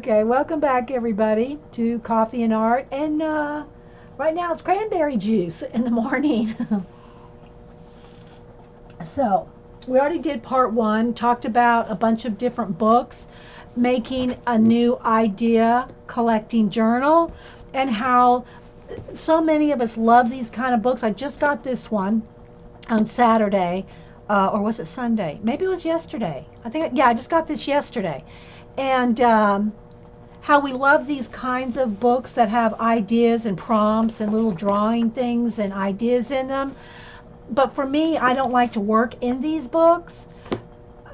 Okay, welcome back everybody to Coffee and Art. And right now it's cranberry juice in the morning. So, we already did part one, talked about a bunch of different books, making a new idea collecting journal, and how so many of us love these kind of books. I just got this one on Saturday, or was it Sunday? Maybe it was yesterday. Yeah, I just got this yesterday. And how we love these kinds of books that have ideas and prompts and little drawing things and ideas in them. But for me, I don't like to work in these books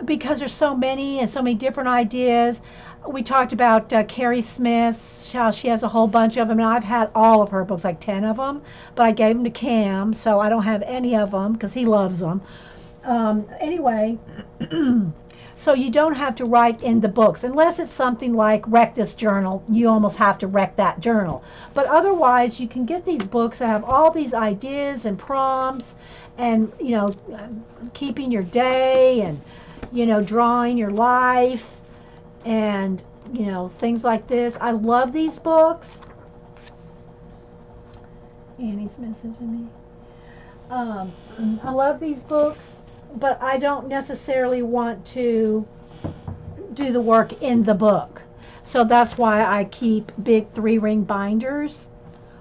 because there's so many and so many different ideas. We talked about Carrie Smith, how she has a whole bunch of them, and I've had all of her books, like 10 of them, but I gave them to Cam, so I don't have any of them because he loves them. Anyway, so you don't have to write in the books unless it's something like wreck this journal. You almost have to wreck that journal. But otherwise, you can get these books that have all these ideas and prompts, and keeping your day, and drawing your life, and things like this. I love these books. Annie's messaging me. Um, I love these books, but I don't necessarily want to do the work in the book. So that's why I keep big 3-ring binders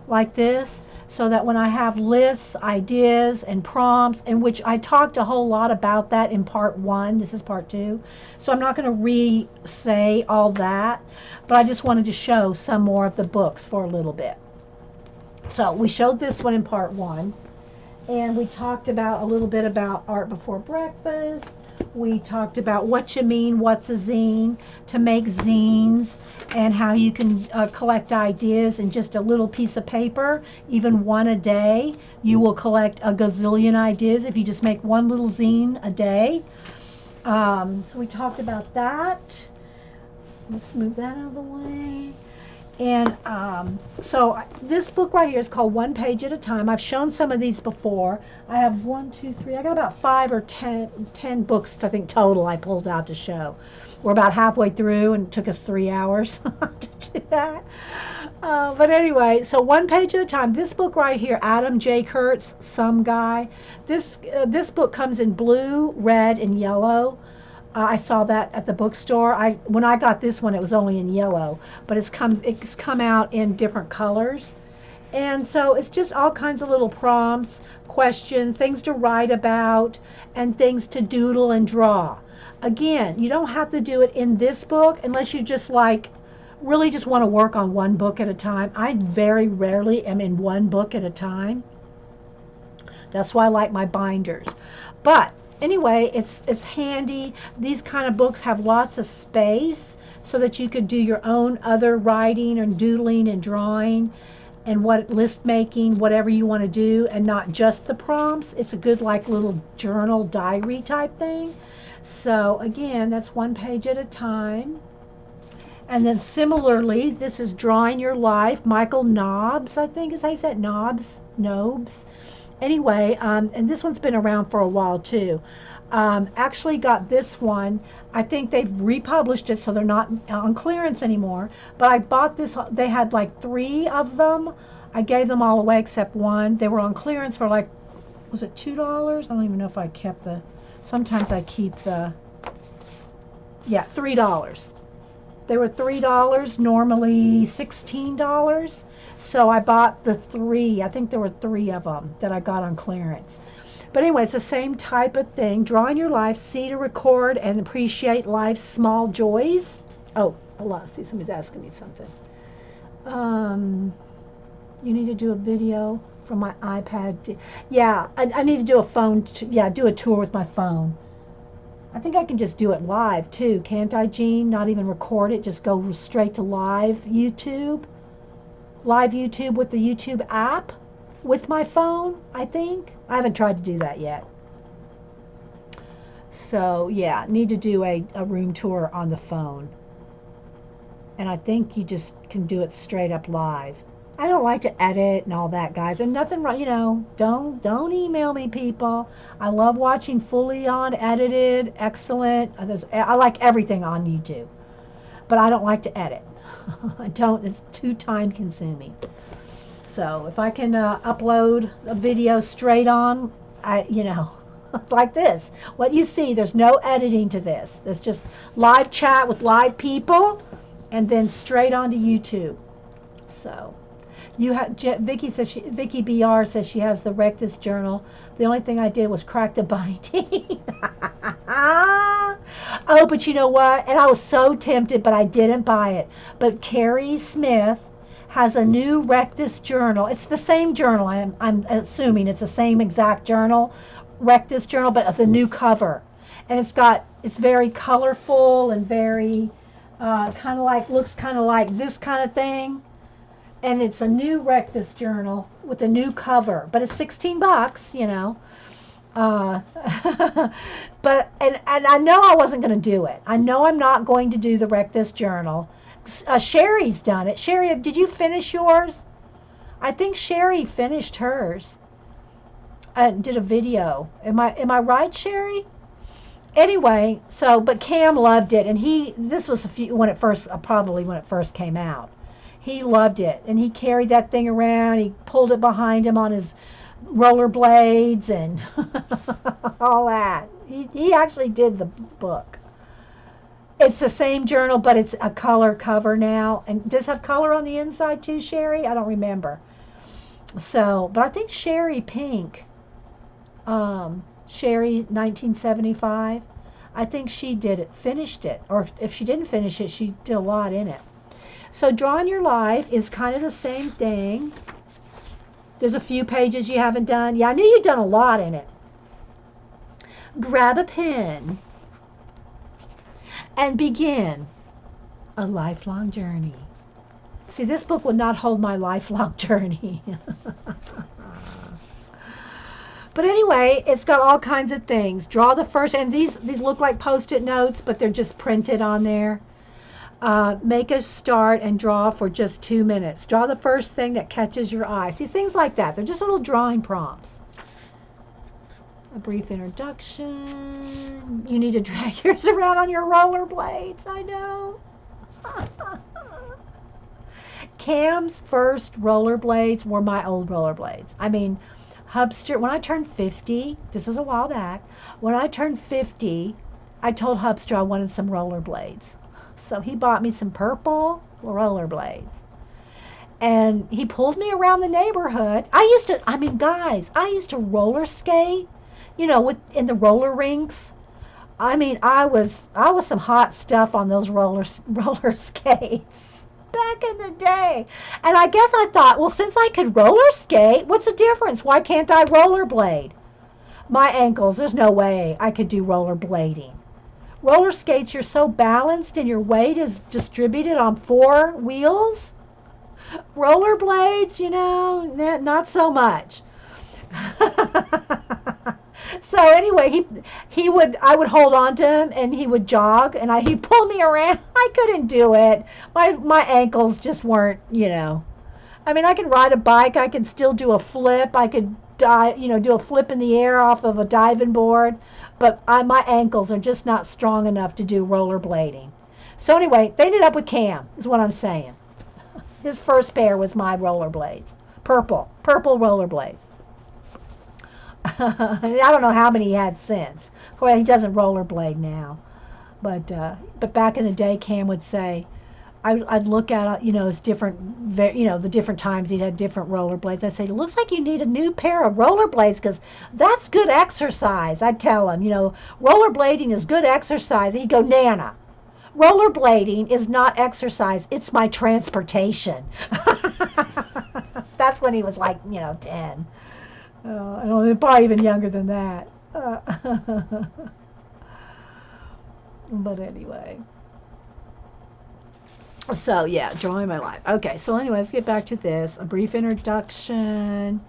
like this, so that when I have lists, ideas, and prompts, in which I talked a whole lot about that in part one, this is part two, so I'm not going to re-say all that, but I just wanted to show some more of the books for a little bit. So we showed this one in part one, and we talked about a little bit about art before breakfast. We talked about what you mean, what's a zine, to make zines, and how you can collect ideas in just a little piece of paper, even one a day. You will collect a gazillion ideas if you just make one little zine a day. So we talked about that. Let's move that out of the way. And so this book right here is called One Page at a Time. I've shown some of these before. I have 1, 2, 3. I got about 5 or 10 books, I think, total I pulled out to show. We're about halfway through, and it took us 3 hours to do that. But anyway, so One Page at a Time. This book right here, Adam J. Kurtz, Some Guy. This book comes in blue, red, and yellow. I saw that at the bookstore. When I got this one, it was only in yellow, but it's come out in different colors. And so it's just all kinds of little prompts, questions, things to write about, and things to doodle and draw. Again, you don't have to do it in this book unless you just really just want to work on one book at a time. I very rarely am in one book at a time. That's why I like my binders. But anyway, it's handy. These kind of books have lots of space so that you could do your own other writing and doodling and drawing and what list making, whatever you want to do, and not just the prompts. It's a good little journal diary type thing. So again, that's One Page at a Time. And then similarly, this is Drawing Your Life. Michael Nobbs, I think is how you say it. Nobes. Anyway, and this one's been around for a while too. Actually got this one. I think they've republished it, so they're not on clearance anymore. But I bought this. They had 3 of them. I gave them all away except one. They were on clearance for was it $2? I don't even know if I kept the. Sometimes I keep the. Yeah, $3. They were $3, normally $16. So I bought the 3. I think there were 3 of them that I got on clearance. But anyway, it's the same type of thing. Drawing your life, see to record and appreciate life's small joys. Oh, hold on. See, somebody's asking me something. You need to do a video from my iPad. Yeah, I need to do a phone. Do a tour with my phone. I think I can just do it live too, can't I, Jean? Not even record it, just go straight to live YouTube. Live YouTube with the YouTube app with my phone, I think. I haven't tried to do that yet. So yeah, need to do a room tour on the phone. And I think you just can do it straight up live. I don't like to edit and all that, guys. And nothing wrong, don't email me, people. I love watching fully on edited, excellent. I like everything on YouTube, but I don't like to edit. I don't, it's too time consuming. So if I can upload a video straight on, like this, what you see, there's no editing to this. It's just live chat with live people and then straight onto YouTube. So Vicky says Vicky BR says she has the Wreck This Journal. The only thing I did was crack the binding. Oh, but you know what? And I was so tempted, but I didn't buy it. But Carrie Smith has a new Wreck This Journal. It's the same journal. I'm assuming it's the same exact journal, Wreck This Journal, but it's a new cover. And it's very colorful and very looks kind of like this kind of thing. And it's a new Wreck This Journal with a new cover, but it's $16, but and I know I wasn't going to do it. I know I'm not going to do the Wreck This Journal. Sherry's done it. Sherry, did you finish yours? I think Sherry finished hers and did a video. Am I right, Sherry? Anyway, but Cam loved it, and this was probably when it first came out. He loved it, and he carried that thing around. He pulled it behind him on his rollerblades and all that. He actually did the book. It's the same journal, but it's a color cover now. And does it have color on the inside too, Sherry? I don't remember. So, but I think Sherry Pink, Sherry 1975, I think she finished it. Or if she didn't finish it, she did a lot in it. So Drawing Your Life is kind of the same thing. There's a few pages you haven't done. Yeah, I knew you'd done a lot in it. Grab a pen and begin a lifelong journey. See, this book would not hold my lifelong journey. But anyway, it's got all kinds of things. Draw the first, and these look like Post-it notes, but they're just printed on there. Make a start and draw for just 2 minutes. Draw the first thing that catches your eye. See, things like that. They're just little drawing prompts. A brief introduction. You need to drag yours around on your rollerblades. I know. Cam's first rollerblades were my old rollerblades. I mean, Hubster, when I turned 50, this was a while back, when I turned 50, I told Hubster I wanted some rollerblades. So he bought me some purple rollerblades. And he pulled me around the neighborhood. I used to roller skate, in the roller rinks. I mean, I was some hot stuff on those roller skates back in the day. And I guess I thought, well, since I could roller skate, what's the difference? Why can't I rollerblade? My ankles, there's no way I could do rollerblading. Roller skates, you're so balanced and your weight is distributed on 4 wheels. Rollerblades, not so much. So anyway, I would hold on to him and he would jog and he'd pull me around. I couldn't do it. My ankles just weren't, I mean, I could ride a bike. I could still do a flip. I could do a flip in the air off of a diving board. But my ankles are just not strong enough to do rollerblading. So anyway, they ended up with Cam, is what I'm saying. His first pair was my rollerblades. Purple rollerblades. I don't know how many he had since. Well, he doesn't rollerblade now. But back in the day, Cam would say, I'd look at his different, the different times he had different rollerblades. I'd say, it looks like you need a new pair of rollerblades because that's good exercise. I'd tell him, rollerblading is good exercise. He'd go, Nana, rollerblading is not exercise. It's my transportation. That's when he was like, 10. Probably even younger than that. But anyway. So yeah, Drawing My Life. Okay, so anyway, let's get back to this. A brief introduction.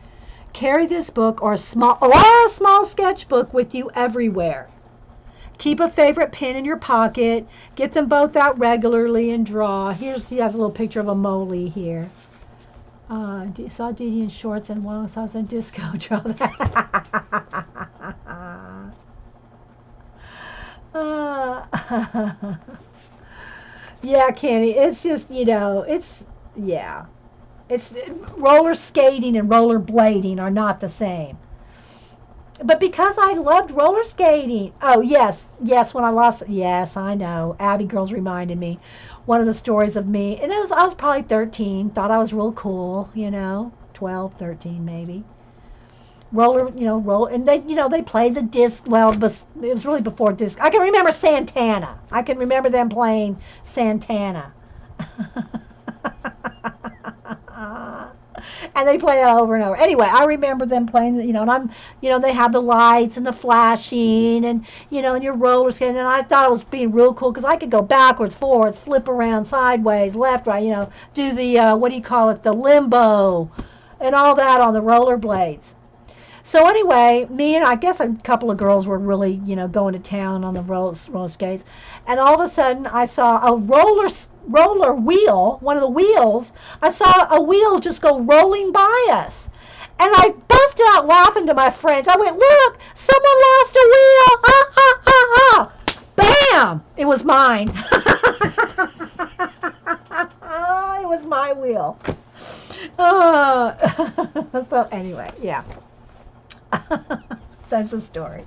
Carry this book or a small sketchbook with you everywhere. Keep a favorite pen in your pocket. Get them both out regularly and draw. He has a little picture of a Moley here. Saw Dede in shorts and long sauce and disco. Draw that. Yeah, Kenny, it's just, yeah. It's roller skating and roller blading are not the same. But because I loved roller skating. Oh, yes, when I lost, yes, I know. Abby girls reminded me one of the stories of me. And I was probably 13, thought I was real cool, 12, 13 maybe. Roll, and they played the disc. Well, but it was really before disc. I can remember Santana. I can remember them playing Santana. And they play it over and over. Anyway, I remember them playing, and they have the lights and the flashing and your roller skating. And I thought it was being real cool because I could go backwards, forwards, flip around, sideways, left, right, do the, what do you call it, the limbo and all that on the rollerblades. So anyway, me and I guess a couple of girls were really, going to town on the roller skates, and all of a sudden I saw a roller wheel, one of the wheels. I saw a wheel just go rolling by us, and I busted out laughing to my friends. I went, "Look, someone lost a wheel! Ha ha ha ha!" Bam! It was mine. It was my wheel. So anyway, yeah. That's the story.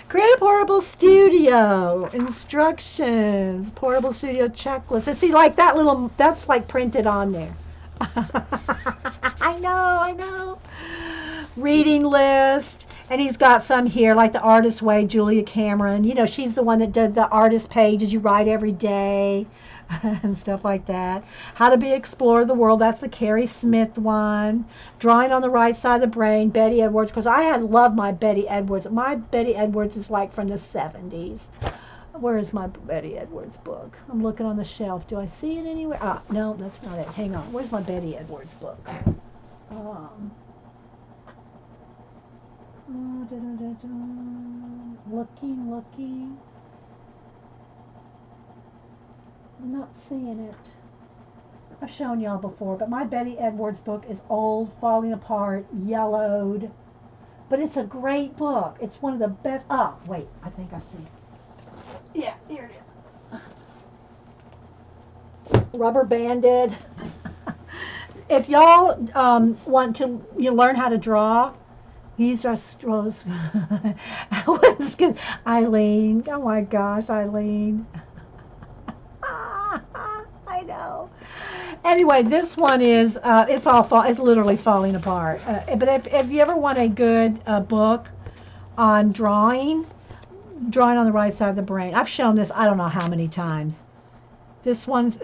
Create a portable studio. Instructions. Portable studio checklist. And see, like that's like printed on there. I know. Reading list. And he's got some here, like the Artist Way, Julia Cameron. She's the one that did the artist pages you write every day. And stuff like that. How to be Explorer of the World, that's the Carrie Smith one. Drawing on the Right Side of the Brain, Betty Edwards, because I had loved my Betty Edwards. My Betty Edwards is like from the 70s. Where is my Betty Edwards book? I'm looking on the shelf. Do I see it anywhere? No, that's not it. Hang on. Where's my Betty Edwards book? Looking. I'm not seeing it. I've shown y'all before, but my Betty Edwards book is old, falling apart, yellowed. But it's a great book. It's one of the best. Wait, I think I see it. Yeah, here it is. Rubber banded. If y'all want to learn how to draw, these are strokes. Eileen, oh my gosh, Eileen. I know. Anyway, this one is it's literally falling apart. But if you ever want a good book on drawing on the right side of the brain, I've shown this I don't know how many times. Mine's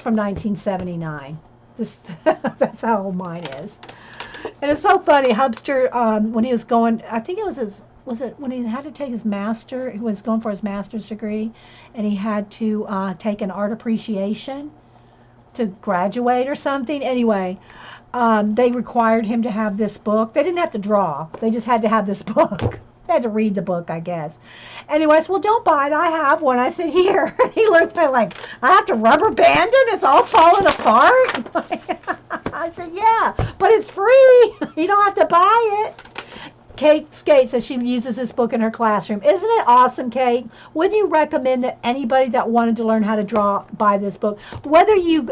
from 1979. That's how old mine is. And it's so funny. Hubster, when he was going, I think it was it when he had to take his master, he was going for his master's degree, and he had to take an art appreciation to graduate or something. Anyway, they required him to have this book. They didn't have to draw. They just had to have this book. They had to read the book, I guess. Anyway, I said, well, don't buy it. I have one. I said, here. And he looked at me like, I have to rubber band it? It's all falling apart? I said, yeah, but it's free. You don't have to buy it. Kate Skate says she uses this book in her classroom. Isn't it awesome, Kate? Wouldn't you recommend that anybody that wanted to learn how to draw buy this book? Whether you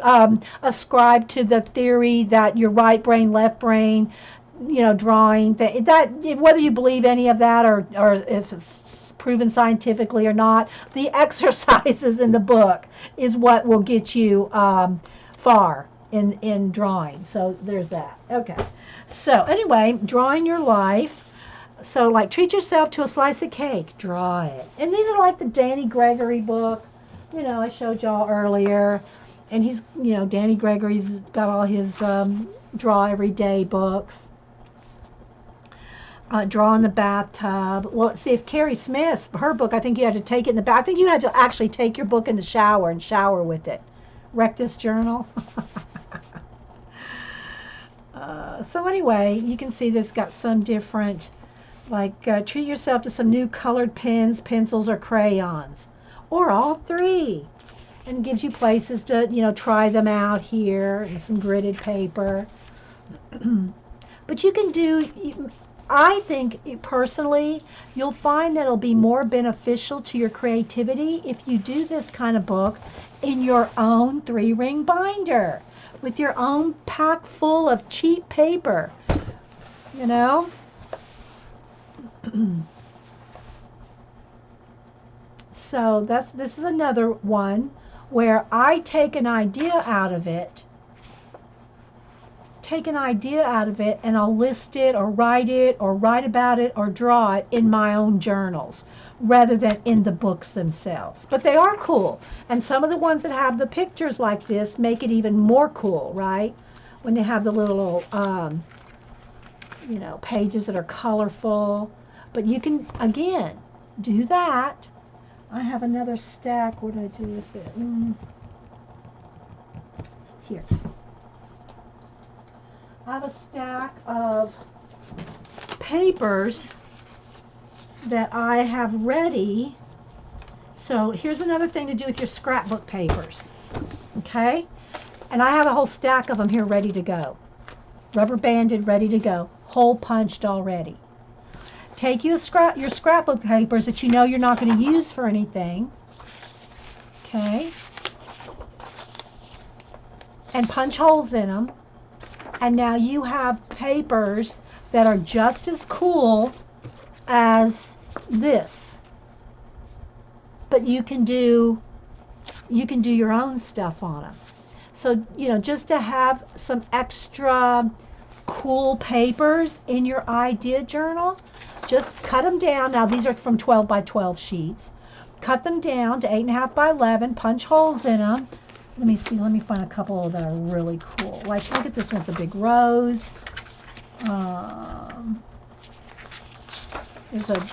ascribe to the theory that your right brain, left brain, drawing, that whether you believe any of that or if it's proven scientifically or not, the exercises in the book is what will get you far in drawing. So there's that. Okay. So anyway, drawing your life. So like treat yourself to a slice of cake, draw it. And these are like the Danny Gregory book, I showed y'all earlier. And he's, Danny Gregory's got all his draw every day books. Draw in the bathtub. Well, see, if Carrie Smith, her book, I think you had to take it in the bath. I think you had to actually take your book in the shower and shower with it. Wreck this journal. So anyway, you can see this got some different, like treat yourself to some new colored pens, pencils, or crayons, or all three, and gives you places to try them out here, and some gridded paper. But you can do, I think personally, you'll find that it'll be more beneficial to your creativity if you do this kind of book in your own 3-ring binder with your own pack full of cheap paper, you know. So this is another one where I take an idea out of it, and I'll list it or write about it or draw it in my own journals rather than in the books themselves. But they are cool, and some of the ones that have the pictures like this make it even more cool, right? When they have the little pages that are colorful. But you can, again, do that. I have another stack. What do I do with it? Here. I have a stack of papers that I have ready. So here's another thing to do with your scrapbook papers. Okay? And I have a whole stack of them here ready to go. Rubber banded, ready to go. Hole punched already. Take your scrapbook papers that you know you're not going to use for anything. Okay? And punch holes in them. And now you have papers that are just as cool as this. But you can do your own stuff on them. So, just to have some extra cool papers in your idea journal, just cut them down. Now these are from 12 by 12 sheets. Cut them down to 8.5 by 11, punch holes in them. Let me see, let me find a couple that are really cool. Like, look at this one with the big rose. There's a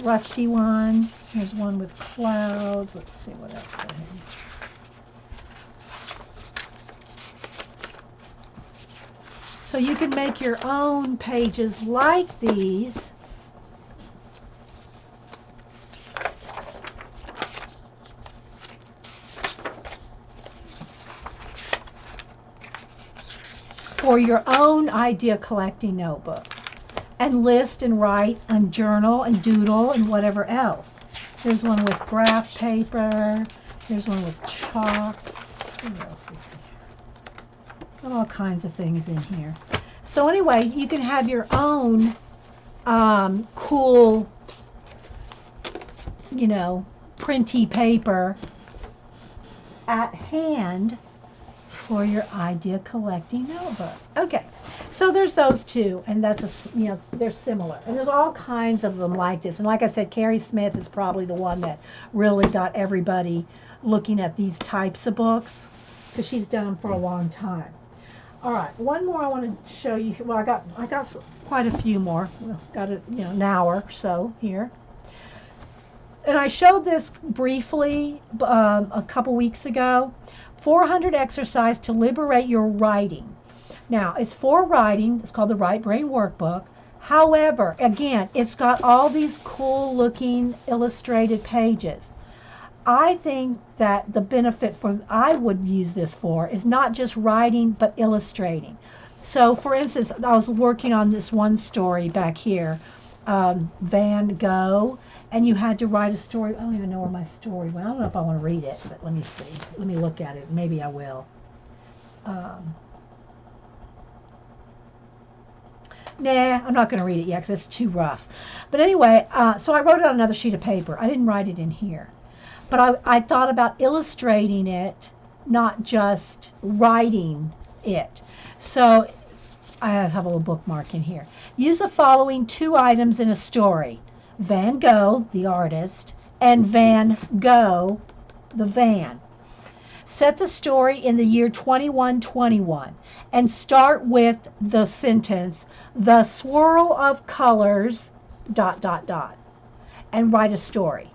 rusty one. There's one with clouds. Let's see what else I have. So you can make your own pages like these. For your own idea collecting notebook, and list and write and journal and doodle and whatever else. There's one with graph paper. There's one with chalks. What else is there? All kinds of things in here. So anyway, you can have your own cool, printy paper at hand for your idea collecting notebook. Okay, so there's those two, and that's they're similar, and there's all kinds of them like this. And like I said, Carrie Smith is probably the one that really got everybody looking at these types of books, because she's done them for a long time. All right, one more I want to show you. Well, I got quite a few more. Well, got an hour or so here. And I showed this briefly a couple weeks ago. 400 exercise to liberate your writing. Now, it's for writing. It's called the Right Brain Workbook. However, again, it's got all these cool looking illustrated pages. I think that the benefit I would use this for is not just writing, but illustrating. So, for instance, I was working on this one story back here, Van Gogh, and you had to write a story. I don't even know where my story went. I don't know if I want to read it, but let me see. Let me look at it. Maybe I will. Nah, I'm not going to read it yet because it's too rough. But anyway, so I wrote it on another sheet of paper. I didn't write it in here. But I thought about illustrating it, not just writing it. So I have a little bookmark in here. Use the following 2 items in a story. Van Gogh, the artist, and Van Gogh, the van. Set the story in the year 2121 and start with the sentence, the swirl of colors, ... and write a story.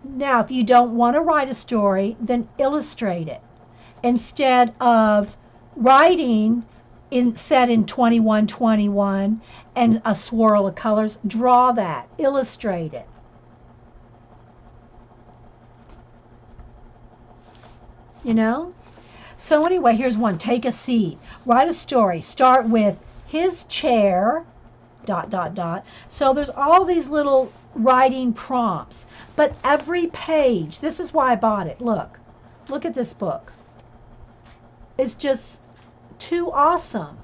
Now, if you don't want to write a story, then illustrate it. Instead of writing set in 2121 and a swirl of colors, draw that, illustrate it. So anyway, here's one. Take a seat. Write a story. Start with his chair, ... So there's all these little writing prompts. But every page, this is why I bought it. Look, Look at this book. It's just too awesome.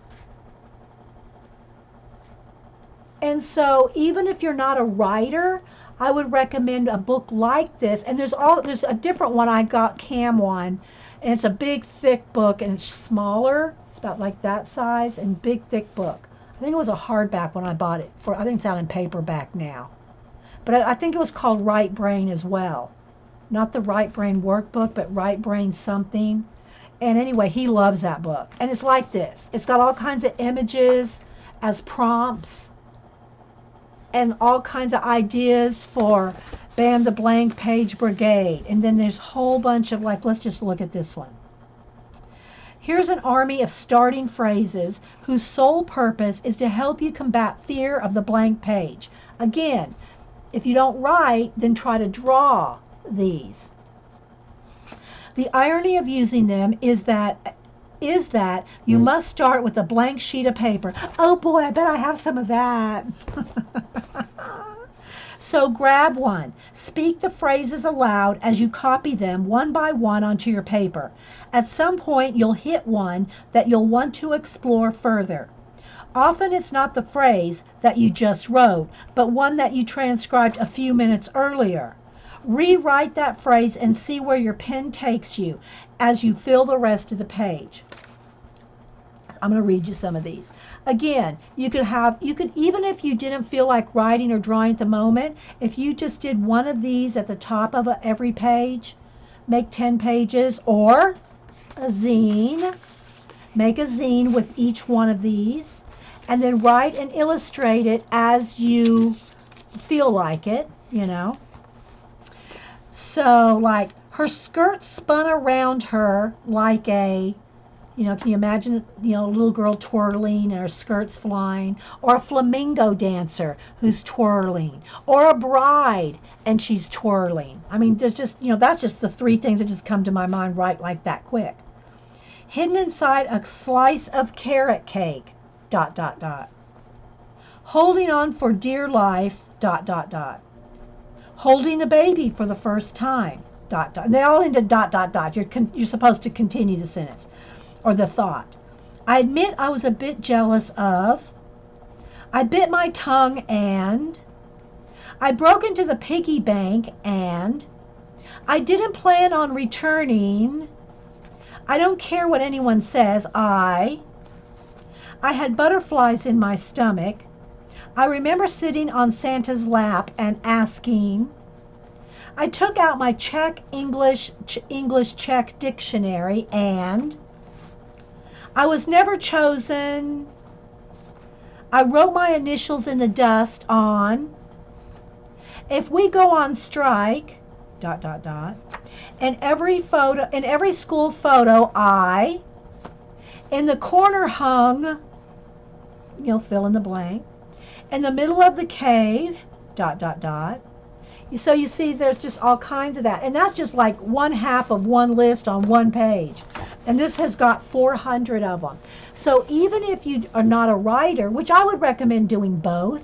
And so even if you're not a writer, I would recommend a book like this. And there's a different one. I got Cam one, and it's a big thick book, and it's smaller. It's about like that size, and big thick book. I think it was a hardback when I bought it. I think it's out in paperback now. But I think it was called Right Brain as well. Not the Right Brain workbook, but Right Brain something. And anyway, he loves that book. And it's like this. It's got all kinds of images as prompts and all kinds of ideas for Ban the Blank Page Brigade. And then there's a whole bunch of, like, let's just look at this one. Here's an army of starting phrases whose sole purpose is to help you combat fear of the blank page. Again, if you don't write, then try to draw these. The irony of using them is that you must start with a blank sheet of paper. Oh boy, I bet I have some of that. So grab one. Speak the phrases aloud as you copy them one by one onto your paper. At some point, you'll hit one that you'll want to explore further. Often it's not the phrase that you just wrote, but one that you transcribed a few minutes earlier. Rewrite that phrase and see where your pen takes you as you fill the rest of the page. I'm going to read you some of these. Again, you could even if you didn't feel like writing or drawing at the moment, if you just did one of these at the top of every page, make 10 pages, or a zine. Make a zine with each one of these, and then write and illustrate it as you feel like it, you know. So, like, her skirt spun around her like a, you know, can you imagine, you know, a little girl twirling and her skirt's flying, or a flamingo dancer who's twirling, or a bride and she's twirling. I mean, there's just, you know, that's just the three things that just come to my mind right like that quick. Hidden inside a slice of carrot cake, ... Holding on for dear life, ... Holding the baby for the first time, ... They all end in ... You're supposed to continue the sentence or the thought. I admit I was a bit jealous of. I bit my tongue and. I broke into the piggy bank and. I didn't plan on returning. I don't care what anyone says. I had butterflies in my stomach. I remember sitting on Santa's lap and asking. I took out my English Czech dictionary and. I was never chosen. I wrote my initials in the dust on. If we go on strike, ... In every school photo, I. In the corner hung, you know, fill in the blank. In the middle of the cave, ... So you see, there's just all kinds of that. And that's just like one half of one list on one page. And this has got 400 of them. So even if you are not a writer, which I would recommend doing both,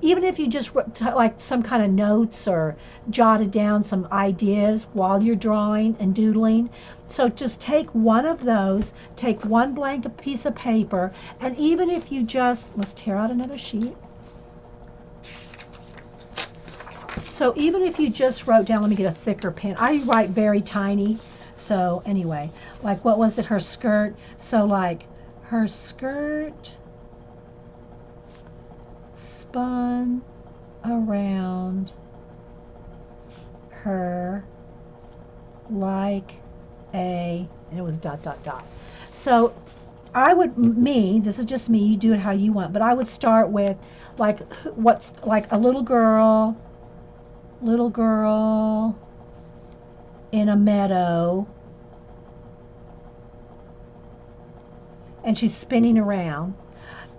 even if you just like some kind of notes or jotted down some ideas while you're drawing and doodling. So just take one of those, take one blank piece of paper, and even if you just, let's tear out another sheet. So even if you just wrote down, let me get a thicker pen. I write very tiny. So anyway, like what was it, her skirt? So like her skirt spun around her like a, and it was ... So I would, this is just me, you do it how you want, but I would start with like what's like a little girl in a meadow, and she's spinning around.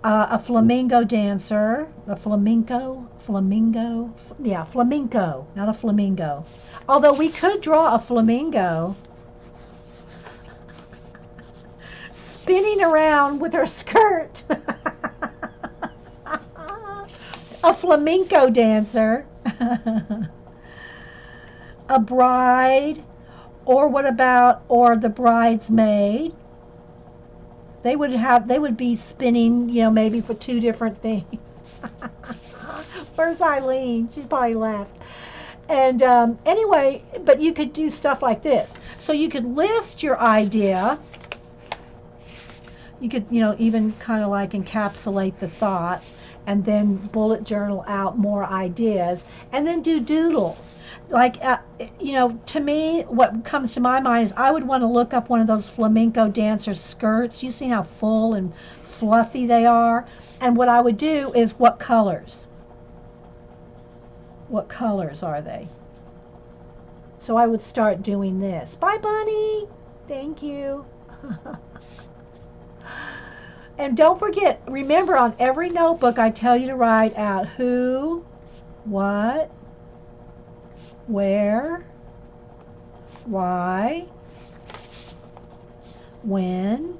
A flamenco dancer, flamenco, not a flamingo. Although we could draw a flamingo spinning around with her skirt. A flamenco dancer. A bride, Or what about, or the bridesmaid? They would be spinning, maybe for two different things. Where's Eileen? She's probably left. And anyway, but you could do stuff like this. So you could list your idea. You could, even kind of like encapsulate the thought and then bullet journal out more ideas and then do doodles. Like, to me, what comes to my mind is I would want to look up one of those flamenco dancers' skirts. You see how full and fluffy they are? And what I would do is what colors? What colors are they? So I would start doing this. Bye, Bunny. Thank you. And don't forget, remember on every notebook I tell you to write out who, what, where, why, when,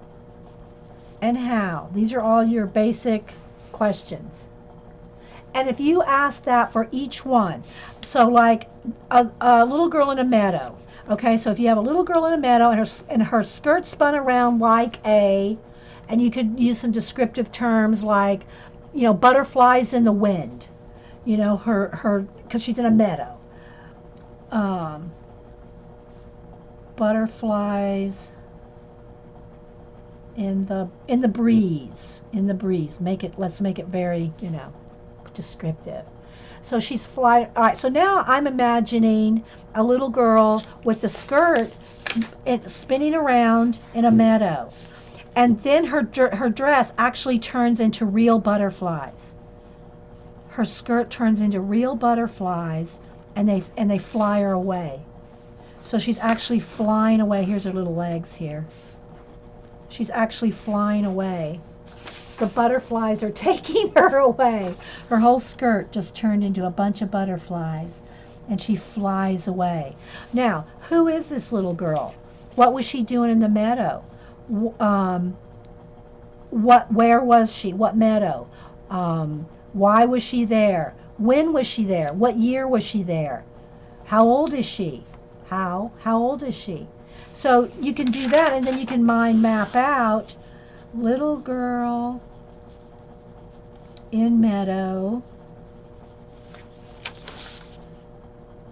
and how. These are all your basic questions. And if you ask that for each one, so like a little girl in a meadow, okay, so if you have a little girl in a meadow and her skirt spun around like a, and you could use some descriptive terms like, butterflies in the wind, her, because she's in a meadow. Butterflies in the breeze, let's make it very, descriptive. So she's flying. All right, so now I'm imagining a little girl with the skirt spinning around in a meadow. And then her dress actually turns into real butterflies. Her skirt turns into real butterflies, and they fly her away. So she's actually flying away. Here's her little legs here. She's actually flying away. The butterflies are taking her away. Her whole skirt just turned into a bunch of butterflies, and she flies away. Now, who is this little girl? What was she doing in the meadow? Where was she? What meadow? Why was she there? When was she there? What year was she there? How old is she? How old is she? So you can do that, and then you can mind map out little girl in meadow,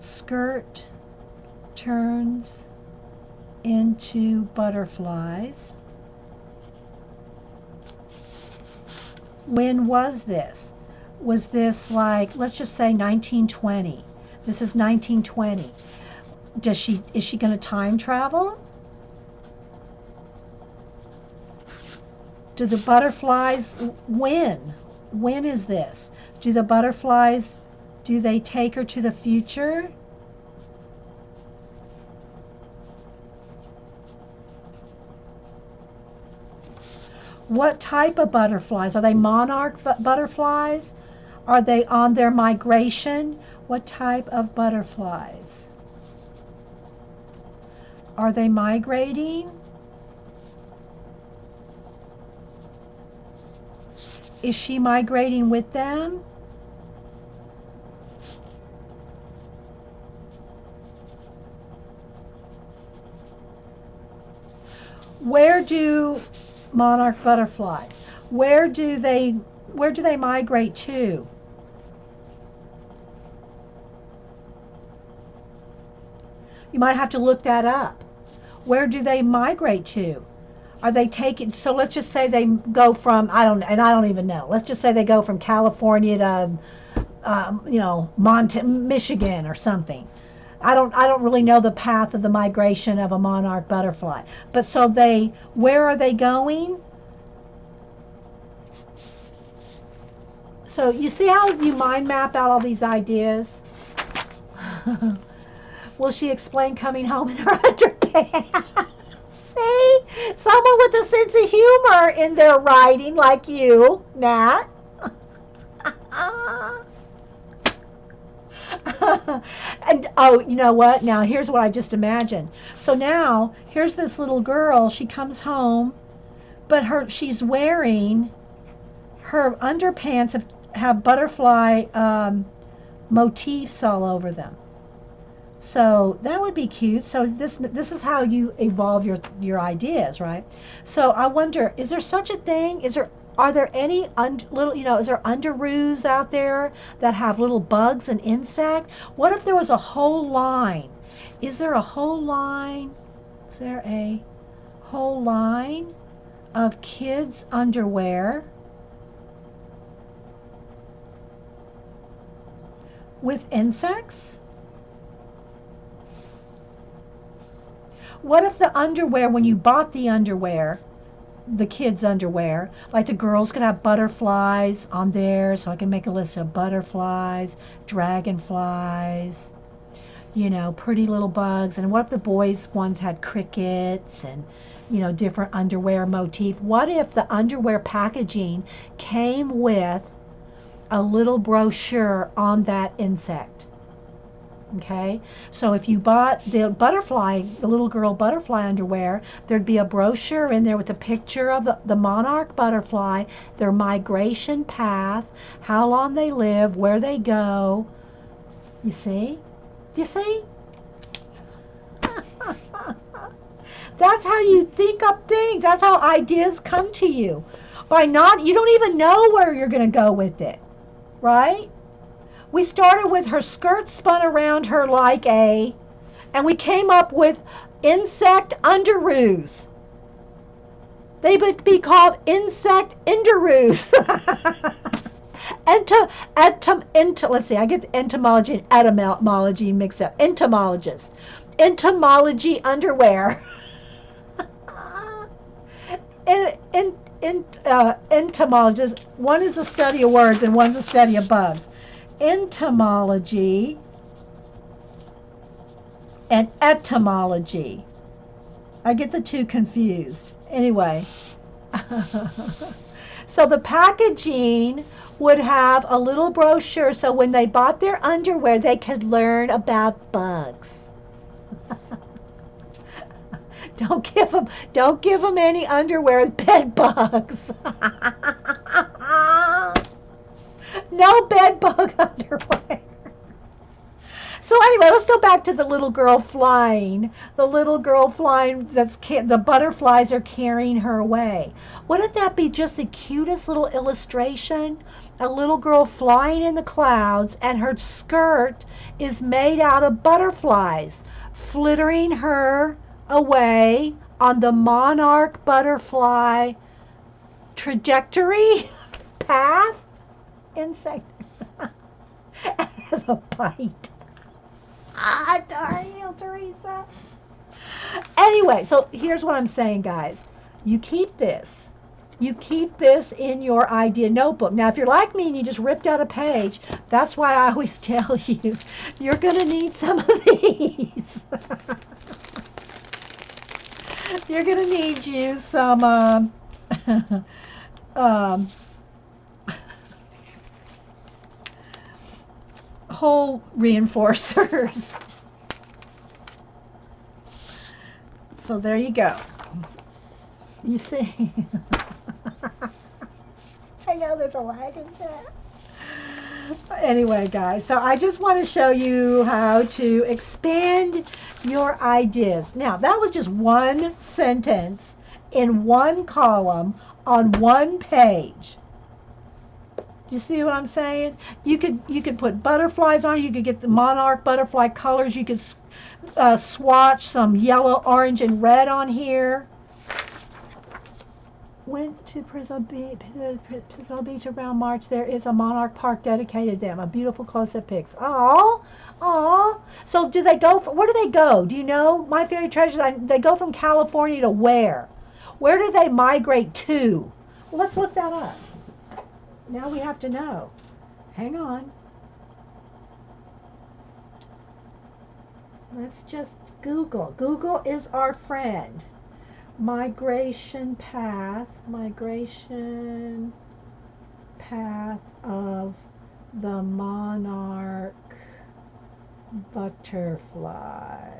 skirt turns into butterflies. When was this? Was this like, let's just say 1920? This is 1920. Is she going to time travel? Do the butterflies, when is this? Do the butterflies, do they take her to the future? What type of butterflies? Are they monarch butterflies? Are they on their migration? What type of butterflies? Are they migrating? Is she migrating with them? Where do monarch butterflies, where do they migrate to? You might have to look that up. Where do they migrate to? Are they taken? So let's just say they go from, I don't even know. Let's just say they go from California to, Michigan or something. I don't really know the path of the migration of a monarch butterfly. But so where are they going? So you see how you mind map out all these ideas? Will she explain coming home in her underpants? See? Someone with a sense of humor in their writing, like you, Nat. And you know what? Now here's what I just imagined. So now here's this little girl. She comes home, but she's wearing her underpants have butterfly motifs all over them. So that would be cute. So this is how you evolve your ideas, right? So I wonder, is there such a thing? Are there any little, is there underoos out there that have little bugs and insect? What if there was a whole line? Is there a whole line? Is there a whole line of kids' underwear with insects? What if the underwear, when you bought the underwear, the kids' underwear, like the girls could have butterflies on there, so I can make a list of butterflies, dragonflies, pretty little bugs. And what if the boys' ones had crickets and, different underwear motif? What if the underwear packaging came with a little brochure on that insect? Okay, so if you bought the little girl butterfly underwear, there'd be a brochure in there with a picture of the monarch butterfly, their migration path, how long they live, where they go. You see? Do you see? That's how you think up things. That's how ideas come to you. You don't even know where you're going to go with it, right? We started with her skirt spun around her like and we came up with insect underoos. They would be called insect underoos. Let's see, I get entomology and etymology mixed up. Entomologist. Entomology underwear. Entomologist, one is the study of words and one's the study of bugs. Entomology and etymology. I get the two confused. Anyway, so the packaging would have a little brochure so when they bought their underwear, they could learn about bugs. Don't give them any underwear with bed bugs. No bed bug underwear. So anyway, let's go back to the little girl flying. The little girl flying, the butterflies are carrying her away. Wouldn't that be just the cutest little illustration? A little girl flying in the clouds and her skirt is made out of butterflies, flittering her away on the monarch butterfly trajectory path. Insect has a bite. Darn you, Teresa. Anyway, so here's what I'm saying, guys. You keep this in your idea notebook. Now, if you're like me and you just ripped out a page, that's why I always tell you, you're going to need some of these. You're going to need you some hole reinforcers. So there you go. You see. I know there's a lag in chat. Anyway, guys, so I just want to show you how to expand your ideas. Now, that was just one sentence in one column on one page. You see what I'm saying? You could put butterflies on. You could get the monarch butterfly colors. You could swatch some yellow, orange, and red on here. Went to Pismo Beach around March. There is a monarch park dedicated to them. A beautiful close-up pics. Oh. So do they go? Where do they go? Do you know? My Fairy Treasures. They go from California to where? Where do they migrate to? Well, let's look that up. Now we have to know. Hang on. Let's just Google. Google is our friend. Migration path of the monarch butterfly.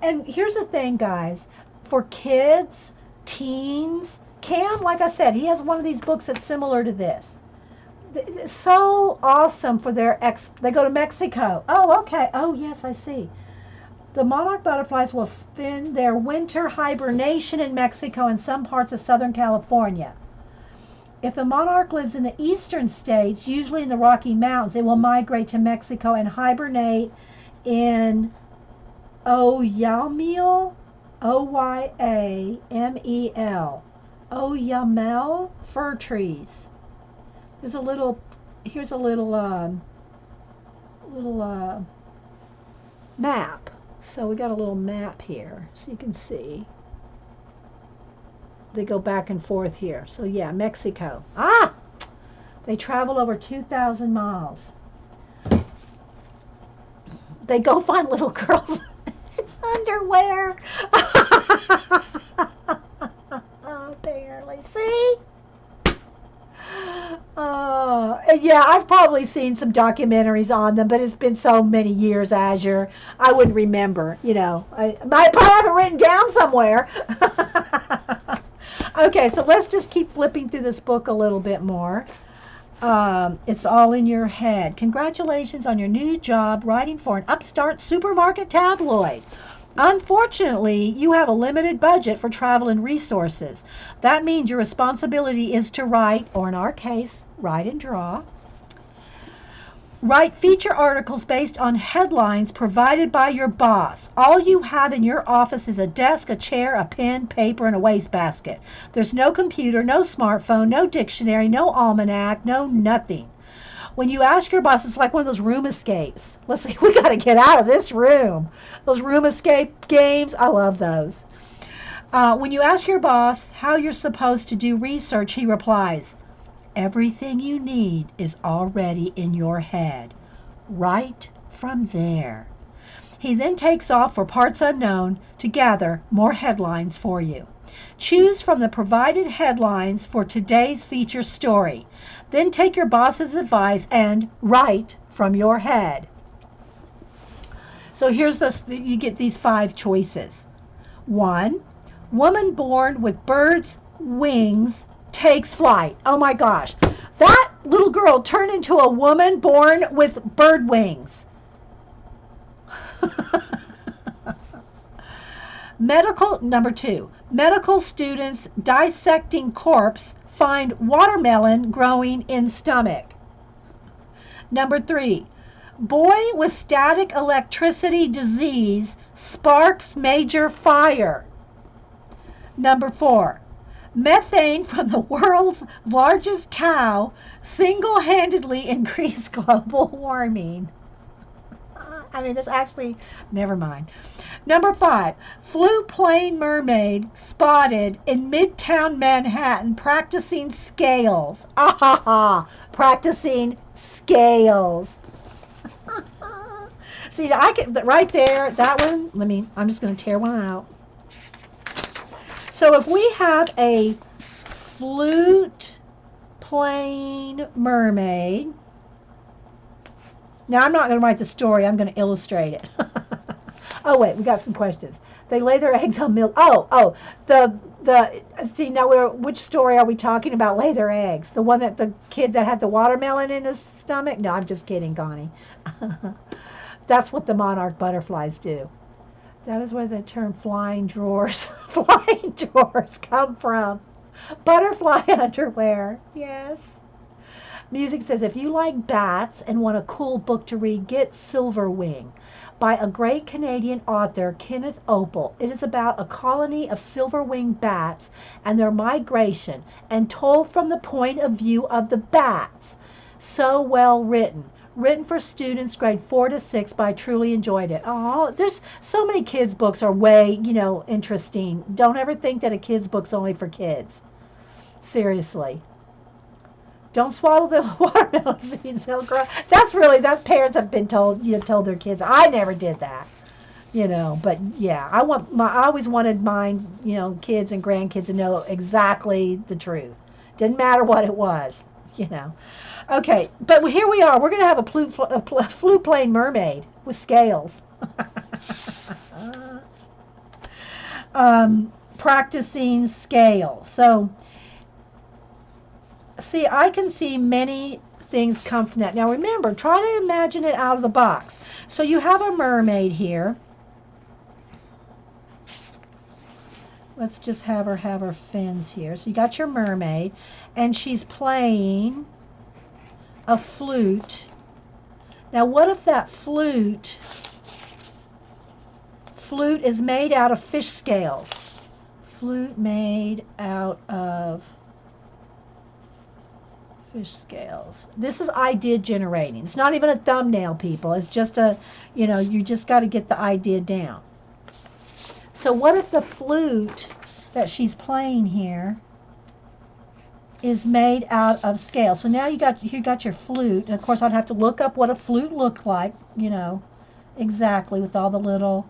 And here's the thing, guys. For kids, teens, Cam, like I said, he has one of these books that's similar to this. It's so awesome for they go to Mexico. Oh, okay. Oh, yes, I see. The monarch butterflies will spend their winter hibernation in Mexico and some parts of Southern California. If the monarch lives in the eastern states, usually in the Rocky Mountains, it will migrate to Mexico and hibernate in Oyamel, Oyamel, Oyamel fir trees. Here's a little map. So we got a little map here, so you can see. They go back and forth here. So yeah, Mexico. Ah! They travel over 2,000 miles. They go find little girls in underwear. Apparently. See? Yeah, I've probably seen some documentaries on them, but it's been so many years, Azure, I wouldn't remember, I probably have it written down somewhere. Okay, so let's just keep flipping through this book a little bit more. It's all in your head. Congratulations on your new job writing for an upstart supermarket tabloid. Unfortunately, you have a limited budget for travel and resources. That means your responsibility is to write, or in our case, write and draw. Write feature articles based on headlines provided by your boss. All you have in your office is a desk, a chair, a pen, paper, and a wastebasket. There's no computer, no smartphone, no dictionary, no almanac, no nothing. When you ask your boss, it's like one of those room escapes. Let's see, we got to get out of this room. Those room escape games, I love those. When you ask your boss how you're supposed to do research, he replies, everything you need is already in your head. Right from there. He then takes off for parts unknown to gather more headlines for you. Choose from the provided headlines for today's feature story. Then take your boss's advice and write from your head. So here's you get these 5 choices. 1, woman born with bird's wings takes flight. Oh my gosh. That little girl turned into a woman born with bird wings. Number 2, medical students dissecting corpse find watermelon growing in stomach. Number 3, boy with static electricity disease sparks major fire. Number 4, methane from the world's largest cow single-handedly increased global warming. There's actually, never mind. Number 5, flu plane mermaid spotted in Midtown Manhattan practicing scales. Practicing scales. See, I can, right there, that one, I'm just going to tear one out. So if we have a flute plane mermaid, now I'm not going to write the story, I'm going to illustrate it. Oh wait, we got some questions. They lay their eggs on milk. See, now which story are we talking about? Lay their eggs. The one that the kid that had the watermelon in his stomach? No, I'm just kidding, Connie. That's what the monarch butterflies do. That is where the term flying drawers come from. Butterfly underwear, yes. Music says, if you like bats and want a cool book to read, get Silverwing by a great Canadian author, Kenneth Opel. It is about a colony of silver-winged bats and their migration, and told from the point of view of the bats. So well written. Written for students grade 4 to 6, but I truly enjoyed it. Oh, there's so many kids' books are way, interesting. Don't ever think that a kid's book's only for kids. Seriously. Don't swallow the watermelon seeds, they'll grow. That parents have been told, told their kids. I never did that, but yeah, I always wanted mine, kids and grandkids to know exactly the truth. Didn't matter what it was, Okay, but here we are. We're going to have a flute plane mermaid with scales. Practicing scales. So, see, I can see many things come from that. Now remember, try to imagine it out of the box. So you have a mermaid here. Let's just have her fins here. So you got your mermaid, and she's playing a flute. Now what if that flute is made out of fish scales? Flute made out of fish scales. This is idea generating. It's not even a thumbnail, people. It's just a, you just got to get the idea down. So what if the flute that she's playing here is made out of scales? So now you got your flute, and of course I'd have to look up what a flute looked like, exactly, with all the little,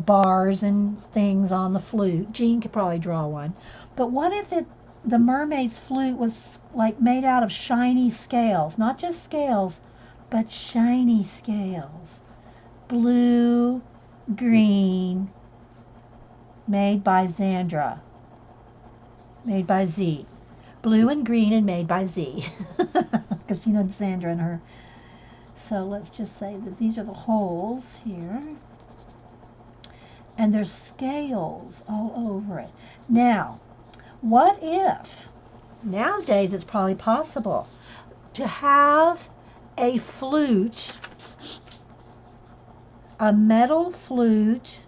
bars and things on the flute. Jean could probably draw one. But what if the mermaid's flute was like made out of shiny scales? Not just scales, but shiny scales. Blue, green, made by Zandra. Made by Z. Blue and green and made by Z. Because Zandra and her. So let's just say that these are the holes here. And there's scales all over it. Now, what if, nowadays it's probably possible, to have a flute, a metal flute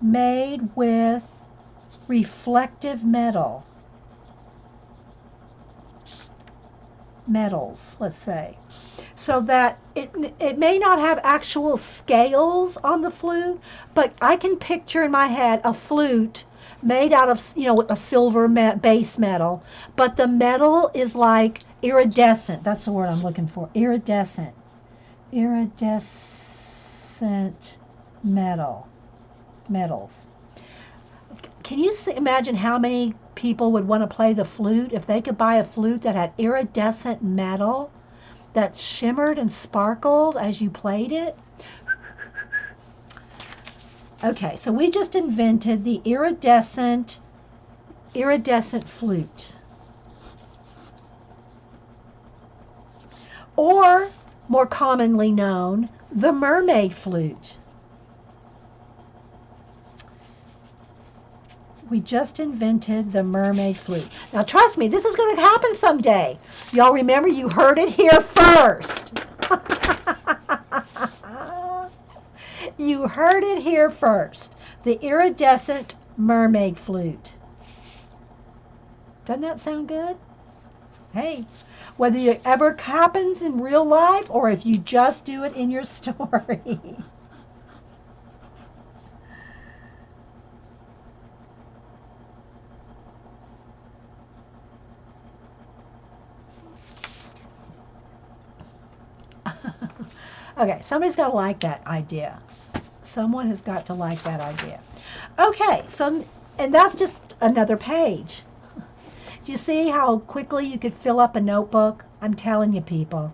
made with reflective metals, let's say, so that it may not have actual scales on the flute, but I can picture in my head a flute made out of, a silver base metal, but the metal is like iridescent. That's the word I'm looking for. Iridescent metals. Can you imagine how many people would want to play the flute if they could buy a flute that had iridescent metal that shimmered and sparkled as you played it? Okay, so we just invented the iridescent flute. Or, more commonly known, the mermaid flute. We just invented the mermaid flute. Now trust me, this is going to happen someday. Y'all remember, you heard it here first. You heard it here first. The iridescent mermaid flute. Doesn't that sound good? Hey, whether it ever happens in real life or if you just do it in your story. Okay, somebody's got to like that idea. Someone has got to like that idea. Okay, and that's just another page. Do you see how quickly you could fill up a notebook? I'm telling you, people.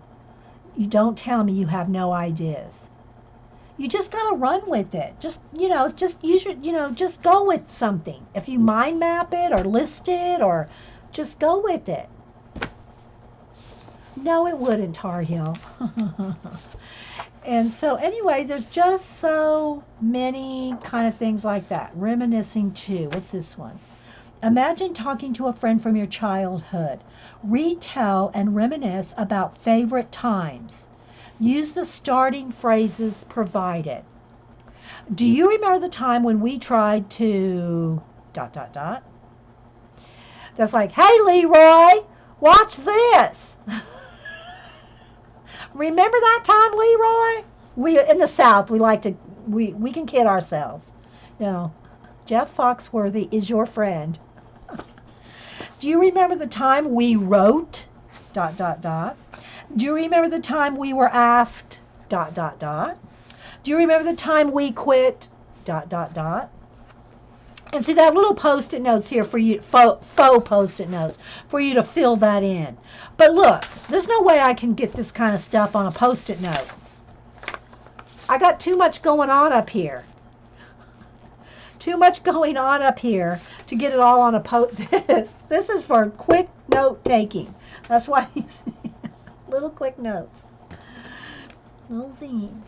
You don't tell me you have no ideas. You just got to run with it. Just, just go with something. If you mind map it or list it or just go with it. No, it wouldn't, Tar Heel. And so anyway, there's just so many kind of things like that. Reminiscing too. What's this one? Imagine talking to a friend from your childhood. Retell and reminisce about favorite times. Use the starting phrases provided. Do you remember the time when we tried to ... That's like, hey Leroy, watch this. Remember that time, Leroy? We in the South, we can kid ourselves. Jeff Foxworthy is your friend. Do you remember the time we wrote ... Do you remember the time we were asked ... Do you remember the time we quit ... And see, that little post-it notes here for you, faux post-it notes, for you to fill that in. But look, there's no way I can get this kind of stuff on a post-it note. I got too much going on up here. Too much going on up here to get it all on a this is for quick note taking. That's why Little quick notes. Little zine.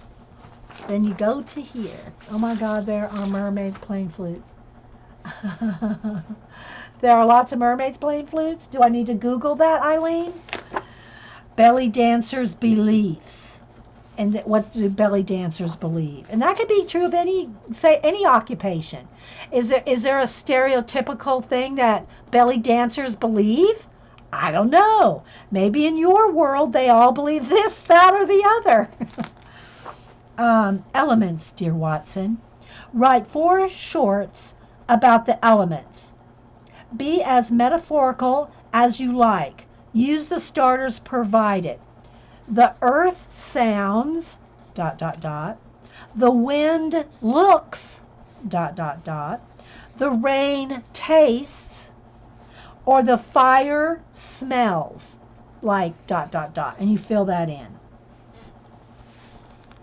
Then you go to here. Oh my God, there are mermaids playing flutes. There are lots of mermaids playing flutes. Do I need to Google that, Eileen? Belly dancers' beliefs. And what do belly dancers believe? And that could be true of any occupation. Is there a stereotypical thing that belly dancers believe? I don't know. Maybe in your world they all believe this, that, or the other. Elements, dear Watson. Write 4 shorts about the elements. Be as metaphorical as you like. Use the starters provided. The earth sounds, ... The wind looks, ... The rain tastes, or the fire smells, like ... And you fill that in.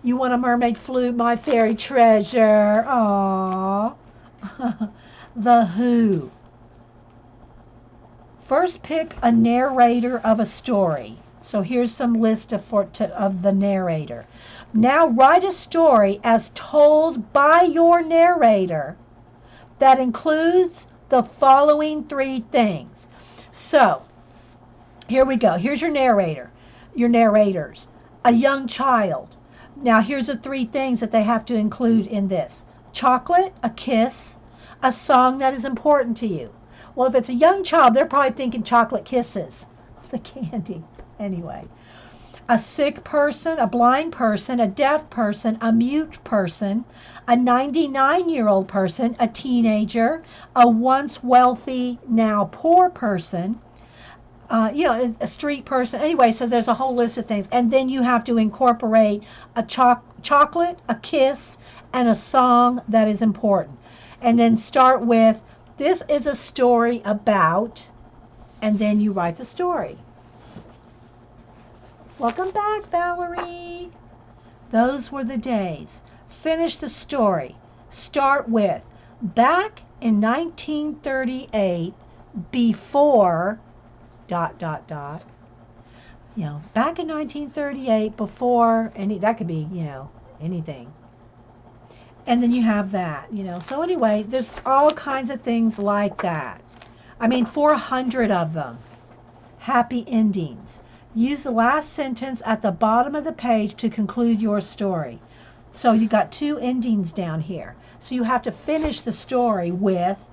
You want a mermaid flute, my fairy treasure? Aww. The who. First pick a narrator of a story. So here's some list of the narrator. Now write a story as told by your narrator that includes the following 3 things. So here we go. Here's your narrator, your narrators. A young child. Now here's the 3 things that they have to include in this. Chocolate, a kiss, a song that is important to you. Well, if it's a young child, they're probably thinking chocolate kisses, the candy. Anyway, a sick person, a blind person, a deaf person, a mute person, a 99-year-old person, a teenager, a once wealthy, now poor person, a street person. Anyway, so there's a whole list of things. And then you have to incorporate a chocolate, a kiss, and a song that is important. And then start with, this is a story about, and then you write the story. Welcome back, Valerie. Those were the days. Finish the story. Start with, back in 1938, before, ... Back in 1938, before, that could be, anything. And then you have that, So anyway, there's all kinds of things like that. 400 of them. Happy endings. Use the last sentence at the bottom of the page to conclude your story. So you got 2 endings down here. So you have to finish the story with,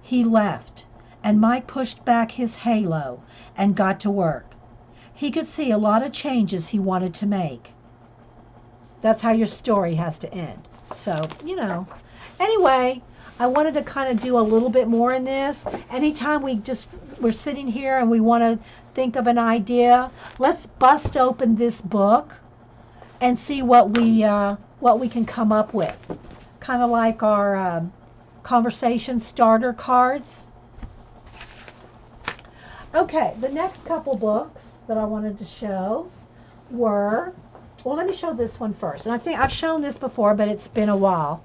he left, and Mike pushed back his halo and got to work. He could see a lot of changes he wanted to make. That's how your story has to end. So, Anyway, I wanted to kind of do a little bit more in this. Anytime we're sitting here and we want to think of an idea, let's bust open this book and see what we can come up with. Kind of like our conversation starter cards. Okay, the next couple books that I wanted to show were, well, let me show this one first. And I think I've shown this before, but it's been a while.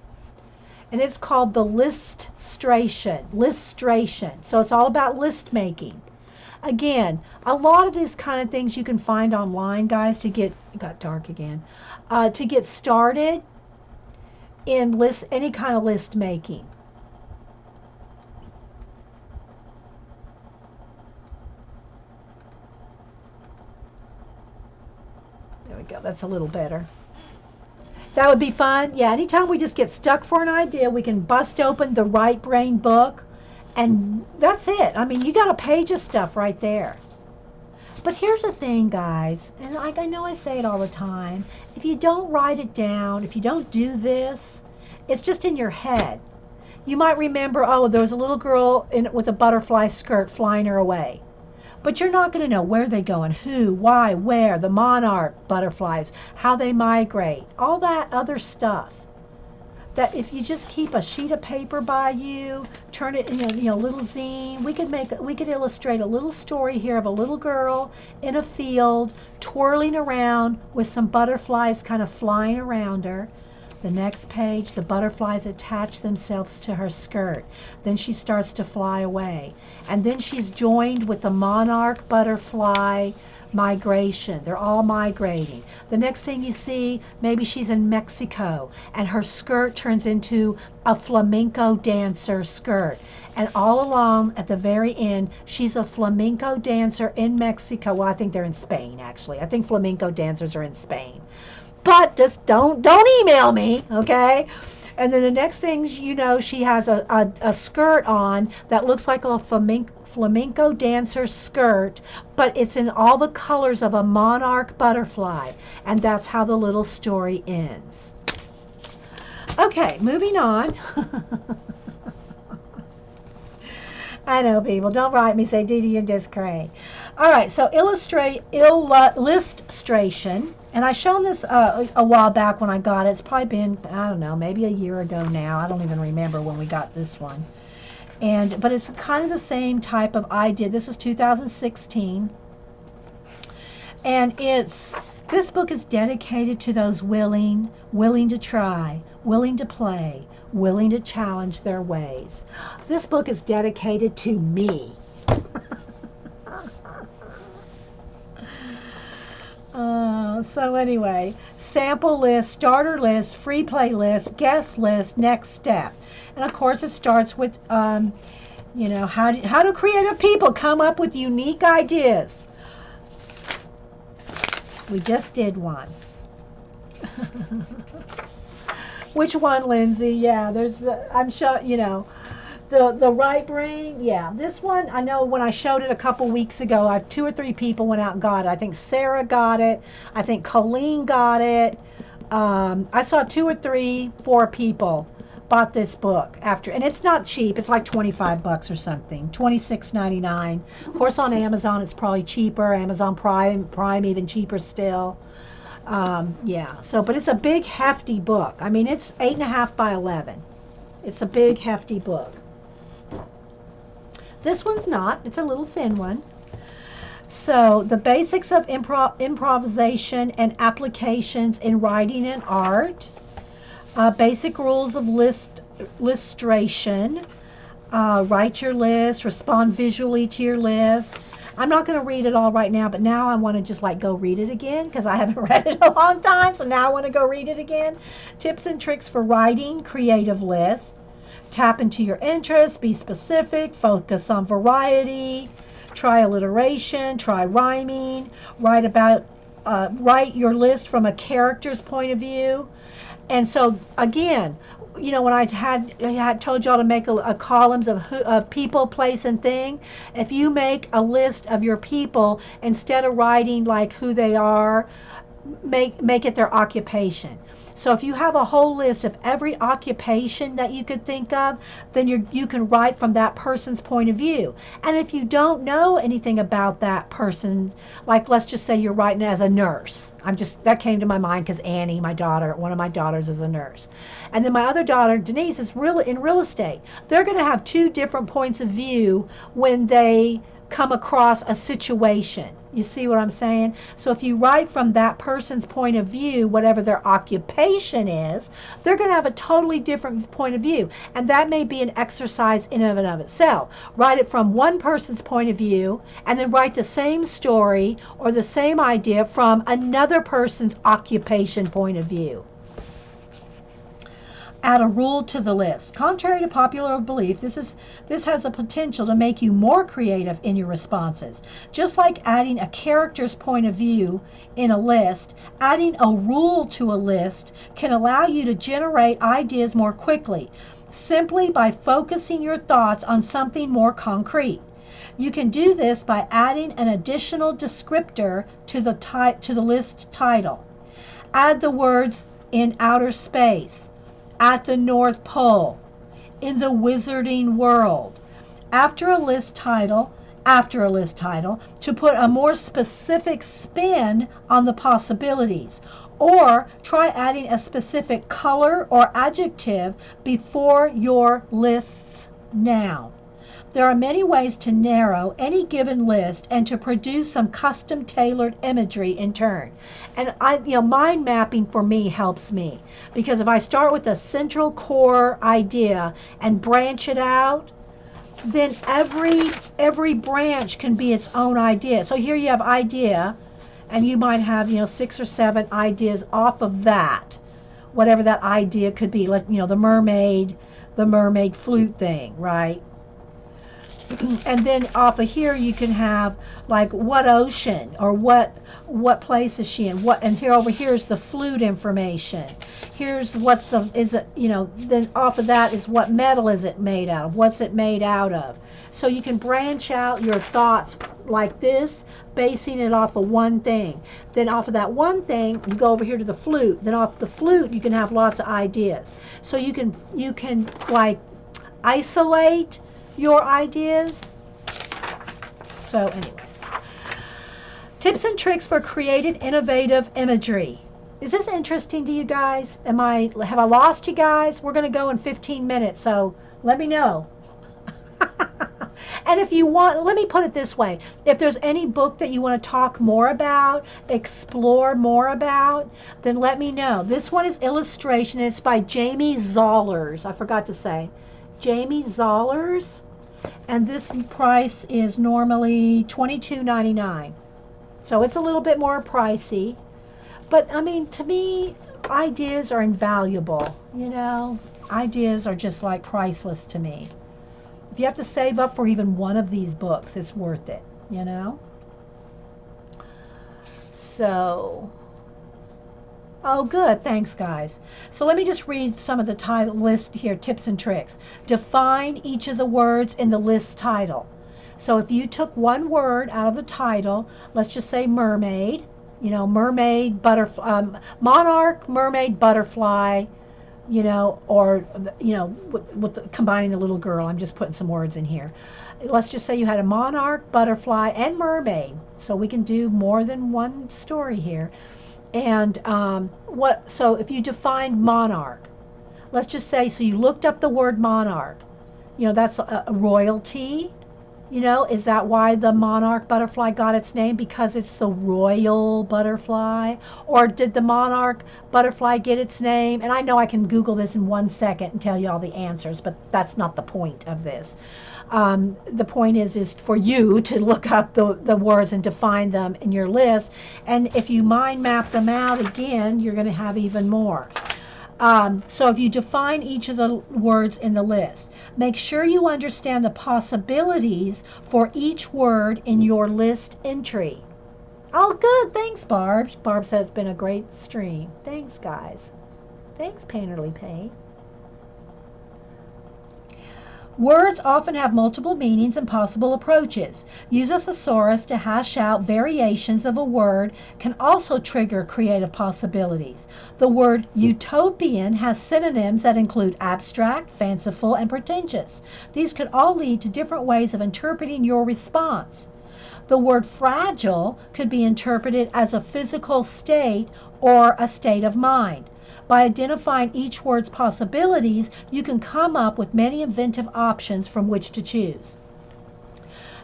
And it's called the Listration. So it's all about list making. Again, a lot of these kind of things you can find online, guys, it got dark again, to get started in any kind of list making. There we go. That's a little better. That would be fun. Yeah, anytime we just get stuck for an idea, we can bust open the Right Brain book, and that's it. You got a page of stuff right there. But here's the thing, guys, and I know I say it all the time, if you don't write it down, if you don't do this, it's just in your head. You might remember, oh, there was a little girl with a butterfly skirt flying her away. But you're not going to know where they're going, who, why, where, the monarch butterflies, how they migrate, all that other stuff. That if you just keep a sheet of paper by you, turn it in a little zine, we could illustrate a little story here of a little girl in a field twirling around with some butterflies kind of flying around her. The next page, the butterflies attach themselves to her skirt. Then she starts to fly away. And then she's joined with the monarch butterfly migration. They're all migrating. The next thing you see, maybe she's in Mexico and her skirt turns into a flamenco dancer skirt. And all along at the very end, she's a flamenco dancer in Mexico. Well, I think they're in Spain, actually. I think flamenco dancers are in Spain. But just don't email me, okay? And then the next thing you know, she has a skirt on that looks like a flamenco dancer skirt, but it's in all the colors of a monarch butterfly. And that's how the little story ends. Okay, moving on. I know, people. Don't write me, say, Dede, you're just cray. All right, so illustration. And I shown this a while back when I got it. It's probably been, I don't know, maybe a year ago now. I don't even remember when we got this one. But it's kind of the same type of idea. This is 2016. And this book is dedicated to those willing to try, willing to play, willing to challenge their ways. This book is dedicated to me. So anyway, sample list, starter list, free play list, guest list, next step. And of course it starts with, you know, how do creative people come up with unique ideas? We just did one. Which one, Lindsay? Yeah, there's I'm sure, you know, the right brain. Yeah, this one, I know when I showed it a couple weeks ago, 2 or 3 people went out and got it. I think Sarah got it. I think Colleen got it. I saw 2 or 3, 4 people bought this book after, and it's not cheap. It's like $25 or something, $26.99. Of course, on Amazon it's probably cheaper. Amazon Prime even cheaper still. Yeah. So, but it's a big hefty book. I mean, it's 8.5 by 11. It's a big hefty book. This one's not. It's a little thin one. So, the basics of improvisation and applications in writing and art. Basic rules of listration. Write your list. Respond visually to your list. I'm not going to read it all right now, but now I want to just like go read it again because I haven't read it in a long time. So now I want to go read it again. Tips and tricks for writing creative lists. Tap into your interests. Be specific. Focus on variety. Try alliteration. Try rhyming. Write your list from a character's point of view. And so again, you know, when I had told y'all to make a columns of people, place, and thing, if you make a list of your people instead of writing like who they are, make it their occupation. So if you have a whole list of every occupation that you could think of, then you can write from that person's point of view. And if you don't know anything about that person, like let's just say you're writing as a nurse. That came to my mind because Annie, one of my daughters is a nurse. And then my other daughter, Denise, is in real estate. They're going to have 2 different points of view when they come across a situation. You see what I'm saying? So if you write from that person's point of view, whatever their occupation is, they're going to have a totally different point of view. And that may be an exercise in and of itself. Write it from one person's point of view, and then write the same story or the same idea from another person's occupation point of view. Add a rule to the list. Contrary to popular belief, this has a potential to make you more creative in your responses. Just like adding a character's point of view in a list, adding a rule to a list can allow you to generate ideas more quickly, simply by focusing your thoughts on something more concrete. You can do this by adding an additional descriptor to the list title. Add the words "in outer space," "at the North Pole," "in the wizarding world," after a list title, to put a more specific spin on the possibilities. Or try adding a specific color or adjective before your list's noun. There are many ways to narrow any given list and to produce some custom tailored imagery in turn. And mind mapping for me helps me, because if I start with a central core idea and branch it out, then every branch can be its own idea. So here you have idea, and you might have, 6 or 7 ideas off of that, whatever that idea could be. Like, the mermaid flute thing, right? And then off of here you can have like what ocean, or what place is she in, and here over here is the flute information. Here's then off of that is what metal is it made out of, what's it made out of. So you can branch out your thoughts like this, basing it off of one thing. Then off of that one thing you go over here to the flute. Then off the flute you can have lots of ideas. So you can like isolate your ideas. So anyway, tips and tricks for creative, innovative imagery. Is this interesting to you guys? Have I lost you guys? We're going to go in 15 minutes, so let me know. And if you want, let me put it this way. If there's any book that you want to talk more about, explore more about, then let me know. This one is illustration. It's by Jamie Zollers. I forgot to say. Jamie Zollers. And this price is normally $22.99. So it's a little bit more pricey. But, I mean, to me, ideas are invaluable. Ideas are just like priceless to me. If you have to save up for even one of these books, it's worth it, So, oh good, thanks guys. So let me just read some of the title list here, tips and tricks. Define each of the words in the list title. So if you took one word out of the title, let's just say mermaid, mermaid, butterfly, monarch, mermaid, butterfly, or, with combining the little girl. I'm just putting some words in here. Let's just say you had a monarch, butterfly, and mermaid. So we can do more than one story here. And so if you defined monarch, let's just say, so you looked up the word monarch. That's a royalty. Is that why the monarch butterfly got its name? Because it's the royal butterfly? Or did the monarch butterfly get its name? And I know I can Google this in 1 second and tell you all the answers, but that's not the point of this. The point is for you to look up the words and define them in your list. And if you mind map them out again, you're going to have even more. So if you define each of the words in the list, make sure you understand the possibilities for each word in your list entry. Oh, good. Thanks, Barb. Barb said it's been a great stream. Thanks, guys. Thanks, Painterly Paint. Words often have multiple meanings and possible approaches. Use a thesaurus to hash out variations of a word can also trigger creative possibilities. The word utopian has synonyms that include abstract, fanciful, and pretentious. These could all lead to different ways of interpreting your response. The word fragile could be interpreted as a physical state or a state of mind. By identifying each word's possibilities, you can come up with many inventive options from which to choose.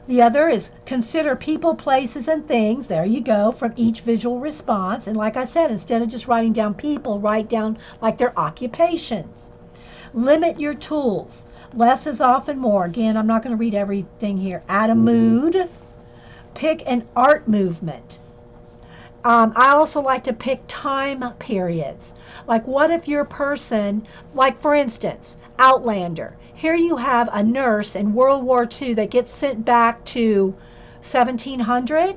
The other is consider people, places, and things. There you go, from each visual response. And like I said, instead of just writing down people, write down like their occupations. Limit your tools. Less is often more. Again, I'm not going to read everything here. Add a mood. Pick an art movement. I also like to pick time periods. Like, what if your person, like for instance, Outlander. Here you have a nurse in World War II that gets sent back to 1700.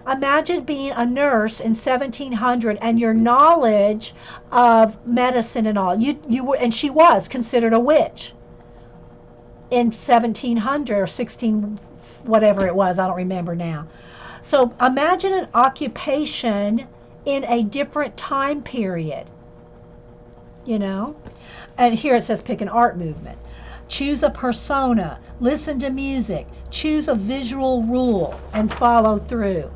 Imagine being a nurse in 1700 and your knowledge of medicine and all. You were, and she was considered a witch in 1700 or 16, whatever it was. I don't remember now. So imagine an occupation in a different time period, And here it says pick an art movement. Choose a persona, listen to music, choose a visual rule, and follow through.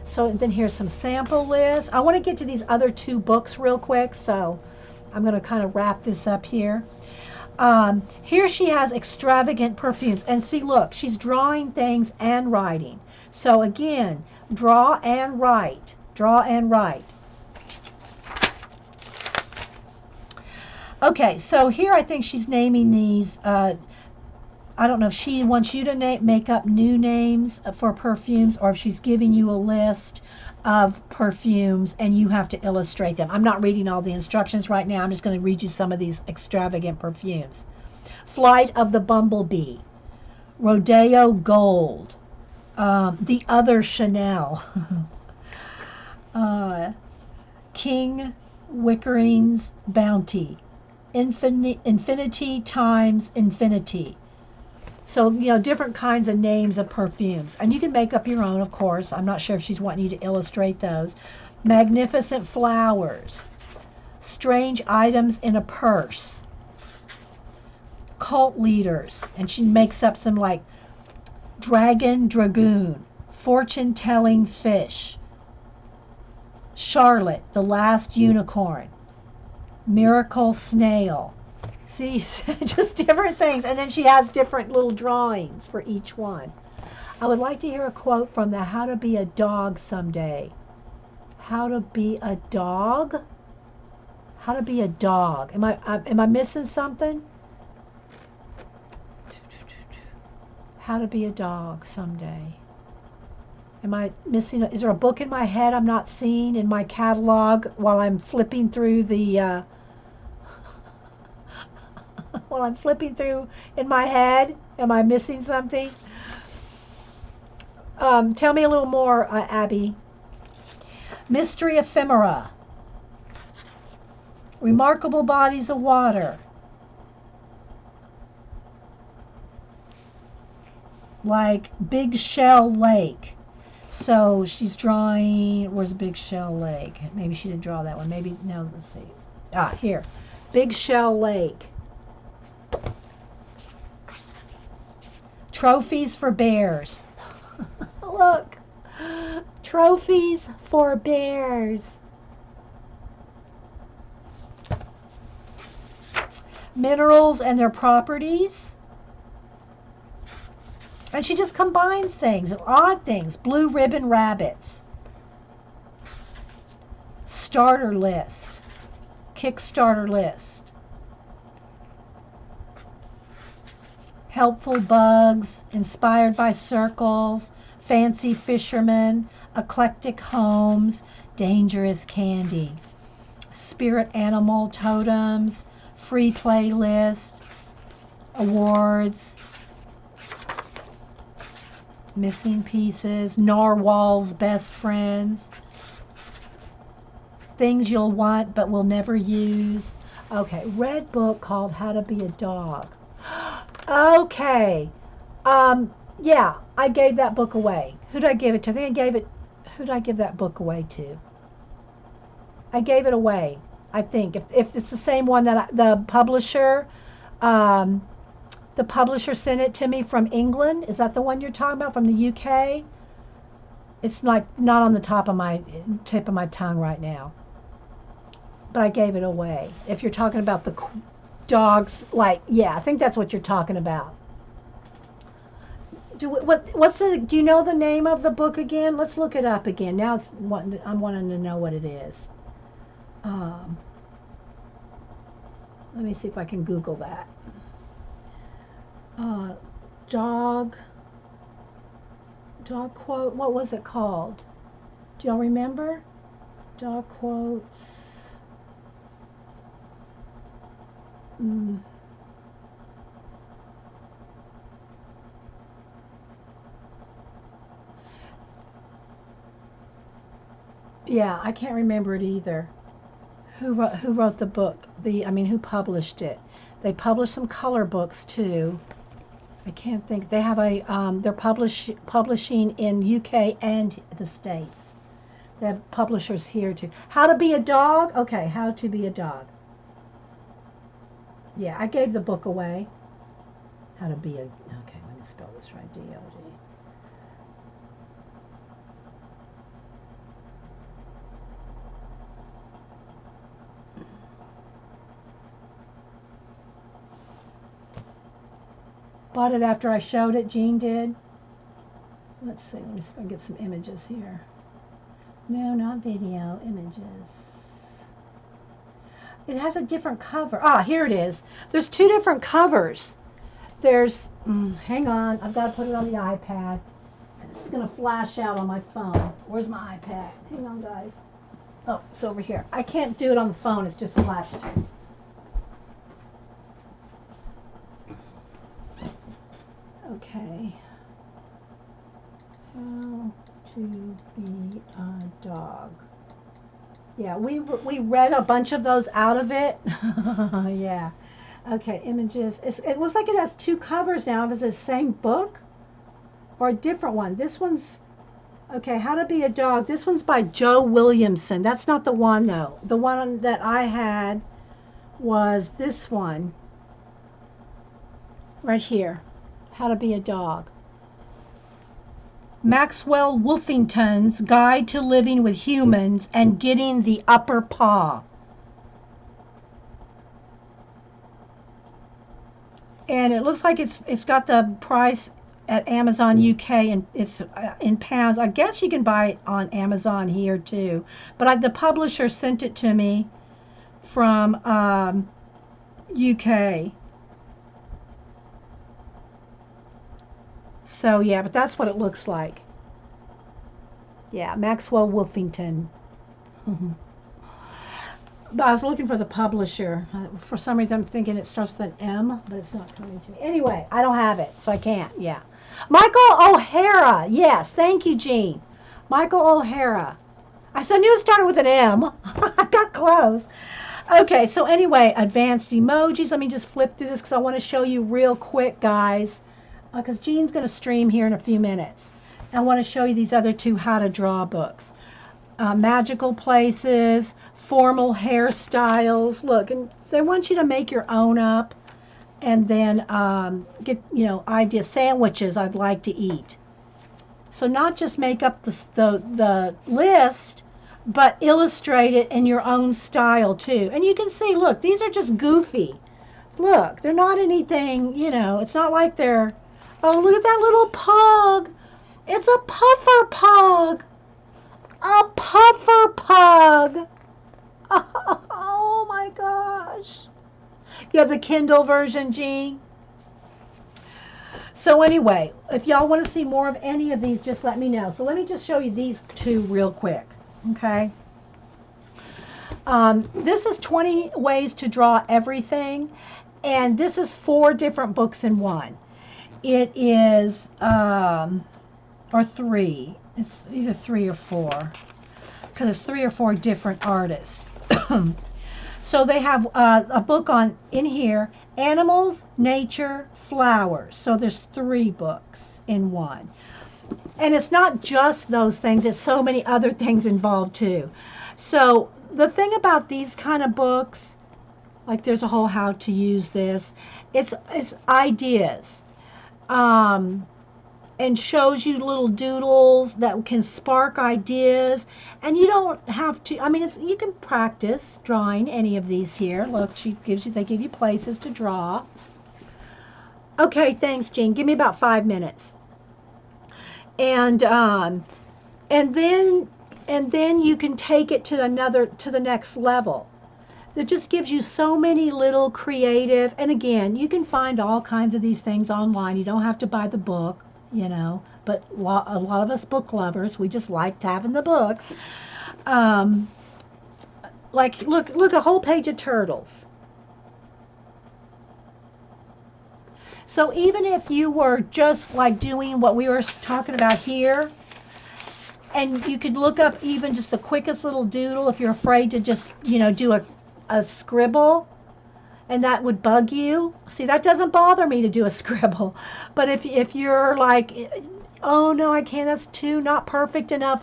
So then here's some sample lists. I want to get to these other 2 books real quick, so I'm going to kind of wrap this up here. Here she has extravagant perfumes. And see, look, she's drawing things and writing. So again, draw and write. Draw and write. Okay, so here I think she's naming these I don't know if she wants you to make up new names for perfumes or if she's giving you a list of perfumes and you have to illustrate them. I'm not reading all the instructions right now. I'm just going to read you some of these extravagant perfumes. Flight of the Bumblebee, Rodeo Gold, the other Chanel, King Wickering's Bounty, Infinity times Infinity. So, different kinds of names of perfumes. And you can make up your own, of course. I'm not sure if she's wanting you to illustrate those. Magnificent Flowers, Strange Items in a Purse, Cult Leaders. And she makes up some like Dragoon, Fortune Telling Fish, Charlotte, the Last Unicorn, Miracle Snail. See, just different things. And then she has different little drawings for each one. I would like to hear a quote from the How to Be a Dog someday. How to be a dog? How to be a dog. Am I missing something? How to be a dog someday. Am I missing? Is there a book in my head I'm not seeing in my catalog while I'm flipping through the while I'm flipping through in my head? Am I missing something? Tell me a little more, Abby. Mystery Ephemera, Remarkable Bodies of Water, like Big Shell Lake. So she's drawing, where's Big Shell Lake? Maybe she didn't draw that one. Maybe, no, let's see. Here. Big Shell Lake. Trophies for Bears. Look. Trophies for Bears. Minerals and their properties. And she just combines things, odd things. Blue Ribbon Rabbits. Starter list. Kickstarter list. Helpful Bugs. Inspired by Circles. Fancy Fishermen. Eclectic Homes. Dangerous Candy. Spirit Animal Totems. Free Playlist. Awards. Missing Pieces, Narwhal's Best Friends, Things You'll Want But Will Never Use. Okay, red book called How to Be a Dog. Okay, yeah, I gave that book away. Who did I give it to? Who did I give that book away to? I gave it away, I think. If it's the same one that the publisher sent it to me from England. Is that the one you're talking about, from the UK? It's like not on the tip of my tongue right now. But I gave it away. If you're talking about the dogs, yeah, I think that's what you're talking about. Do you know the name of the book again? Let's look it up again. Now I'm wanting to know what it is. Let me see if I can Google that. Dog quote, what was it called? Do y'all remember? Dog quotes. Yeah, I can't remember it either. Who wrote the book? Who published it? They published some color books too. I can't think. They have they're publishing in UK and the States. They have publishers here too. How to Be a Dog? Okay, How to Be a Dog. Yeah, I gave the book away. How to Be a... Okay, let me spell this right. D-O-G. Bought it after I showed it. Jean did. Let's see. Let me see if I can get some images here. No, not video. Images. It has a different cover. Here it is. There's two different covers. There's, hang on, I've got to put it on the iPad. It's going to flash out on my phone. Where's my iPad? Hang on, guys. Oh, it's over here. I can't do it on the phone. It's just flashing. Okay. How to be a dog. Yeah, we read a bunch of those out of it. Yeah. Okay, images. It looks like it has two covers now. Is it the same book or a different one? This one's, okay, How to Be a Dog. This one's by Joe Williamson. That's not the one, though. The one that I had was this one right here, How to Be a Dog. Maxwell Wolfington's Guide to Living with Humans and Getting the Upper Paw. And it looks like it's got the price at Amazon UK, and it's in pounds. I guess you can buy it on Amazon here too, but the publisher sent it to me from UK. So yeah, but that's what it looks like. Yeah, Maxwell Wolfington. But I was looking for the publisher. For some reason, I'm thinking it starts with an M, but it's not coming to me. Anyway, I don't have it, so I can't. Yeah. Michael O'Hara. Yes, thank you, Jean. Michael O'Hara. I knew it started with an M. I got close. Okay, so anyway, advanced emojis. Let me just flip through this because I want to show you real quick, guys, because Jean's going to stream here in a few minutes. I want to show you these other two how to draw books. Magical places, formal hairstyles. Look, and they want you to make your own up, and then get ideas. Sandwiches I'd like to eat. So not just make up the list, but illustrate it in your own style too. And you can see, look, these are just goofy. Look, they're not anything. It's not like they're. Oh, look at that little pug. It's a puffer pug. A puffer pug. Oh my gosh. You have the Kindle version, Jean? So anyway, if y'all want to see more of any of these, just let me know. So let me just show you these two real quick. Okay. This is 20 ways to draw everything. And this is 4 different books in one. It is, or 3. It's either 3 or 4, because it's 3 or 4 different artists. So they have a book in here, animals, nature, flowers. So there's 3 books in one. And it's not just those things, it's so many other things involved too. So the thing about these kind of books, like there's a whole how to use this, it's ideas. And shows you little doodles that can spark ideas, and you don't have to. I mean, you can practice drawing any of these here. Look, they give you places to draw. Okay, thanks, Jean. Give me about 5 minutes, and then you can take it to the next level. It just gives you so many little creative, and again, you can find all kinds of these things online. You don't have to buy the book. But a lot of us book lovers, we just liked having the books. Like, look, a whole page of turtles. So even if you were just like doing what we were talking about here, and you could look up even just the quickest little doodle if you're afraid to just, do a scribble, and that would bug you. See, that doesn't bother me to do a scribble. But if you're like, oh no, I can't, that's not perfect enough,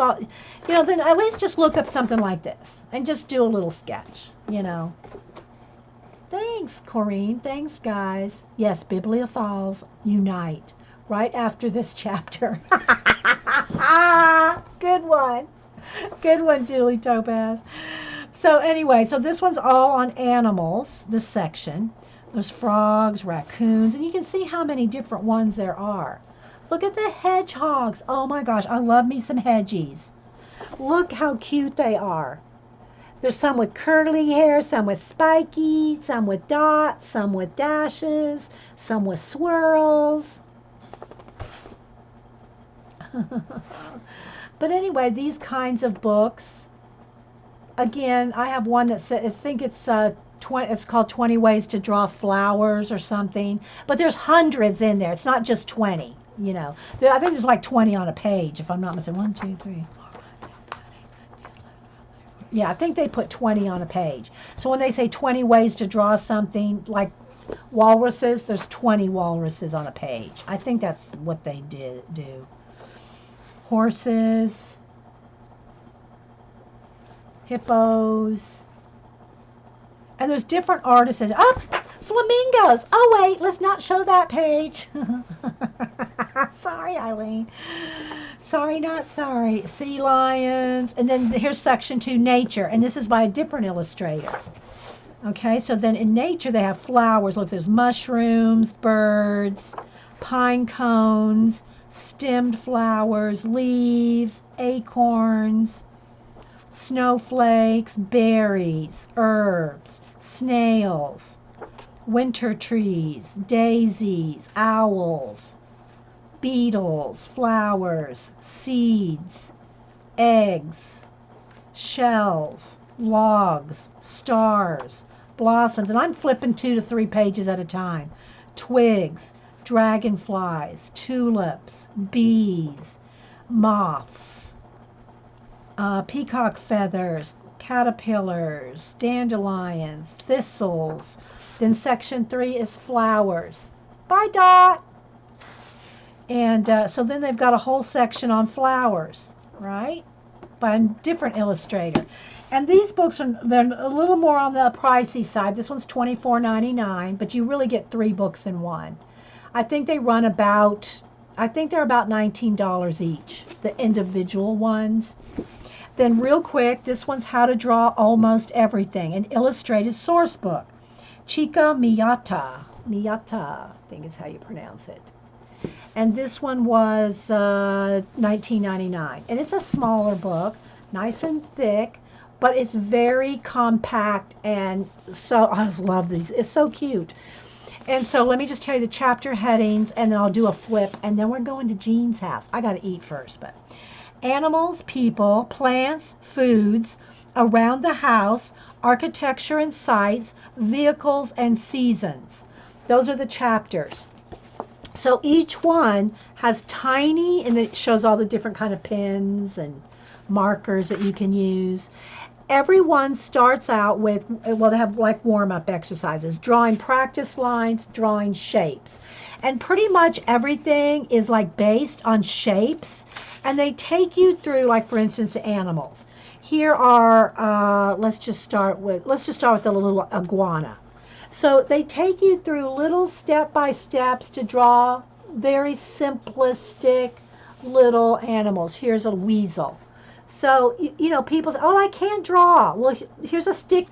then at least just look up something like this and just do a little sketch, Thanks, Corrine. Thanks, guys. Yes, bibliophiles unite right after this chapter. Good one. Good one, Julie Topaz. So anyway, so this one's all on animals, this section. There's frogs, raccoons, and you can see how many different ones there are. Look at the hedgehogs. Oh my gosh, I love me some hedgies. Look how cute they are. There's some with curly hair, some with spiky, some with dots, some with dashes, some with swirls. But anyway, these kinds of books. Again, I have one that says, I think it's 20, it's called 20 Ways to Draw Flowers or something. But there's hundreds in there. It's not just 20, you know. I think there's like 20 on a page, if I'm not mistaken. 1, 2, 3. Yeah, I think they put 20 on a page. So when they say 20 ways to draw something like walruses, there's 20 walruses on a page. I think that's what they do. Horses, hippos, and there's different artists. Oh, flamingos. Oh, wait, let's not show that page. Sorry, Eileen. Sorry, not sorry. Sea lions. And then here's section 2, nature. And this is by a different illustrator. Okay, so then in nature they have flowers. Look, there's mushrooms, birds, pine cones, stemmed flowers, leaves, acorns, snowflakes, berries, herbs, snails, winter trees, daisies, owls, beetles, flowers, seeds, eggs, shells, logs, stars, blossoms, and I'm flipping 2 to 3 pages at a time, twigs, dragonflies, tulips, bees, moths, peacock feathers, caterpillars, dandelions, thistles. Then section 3 is flowers. Bye, Dot. And so then they've got a whole section on flowers, right? By a different illustrator. And these books they're a little more on the pricey side. This one's $24.99, but you really get 3 books in one. I think they're about $19 each, the individual ones. Then real quick, this one's How to Draw Almost Everything, an illustrated source book. Chica Miyata, I think is how you pronounce it. And this one was $19.99. And it's a smaller book, nice and thick, but it's very compact, and so I just love these. It's so cute. And so let me just tell you the chapter headings, and then I'll do a flip, and then we're going to Jean's house. I got to eat first, but animals, people, plants, foods, around the house, architecture and sites, vehicles and seasons. Those are the chapters. So each one has tiny, and it shows all the different kind of pens and markers that you can use. Everyone starts out with, well, they have like warm-up exercises, drawing practice lines, drawing shapes. And pretty much everything is like based on shapes, and they take you through, like for instance, the animals. Here are, let's just start with the little iguana. So they take you through little step-by-steps to draw very simplistic little animals. Here's a weasel. So, you know, people say, oh, I can't draw. Well, here's a stick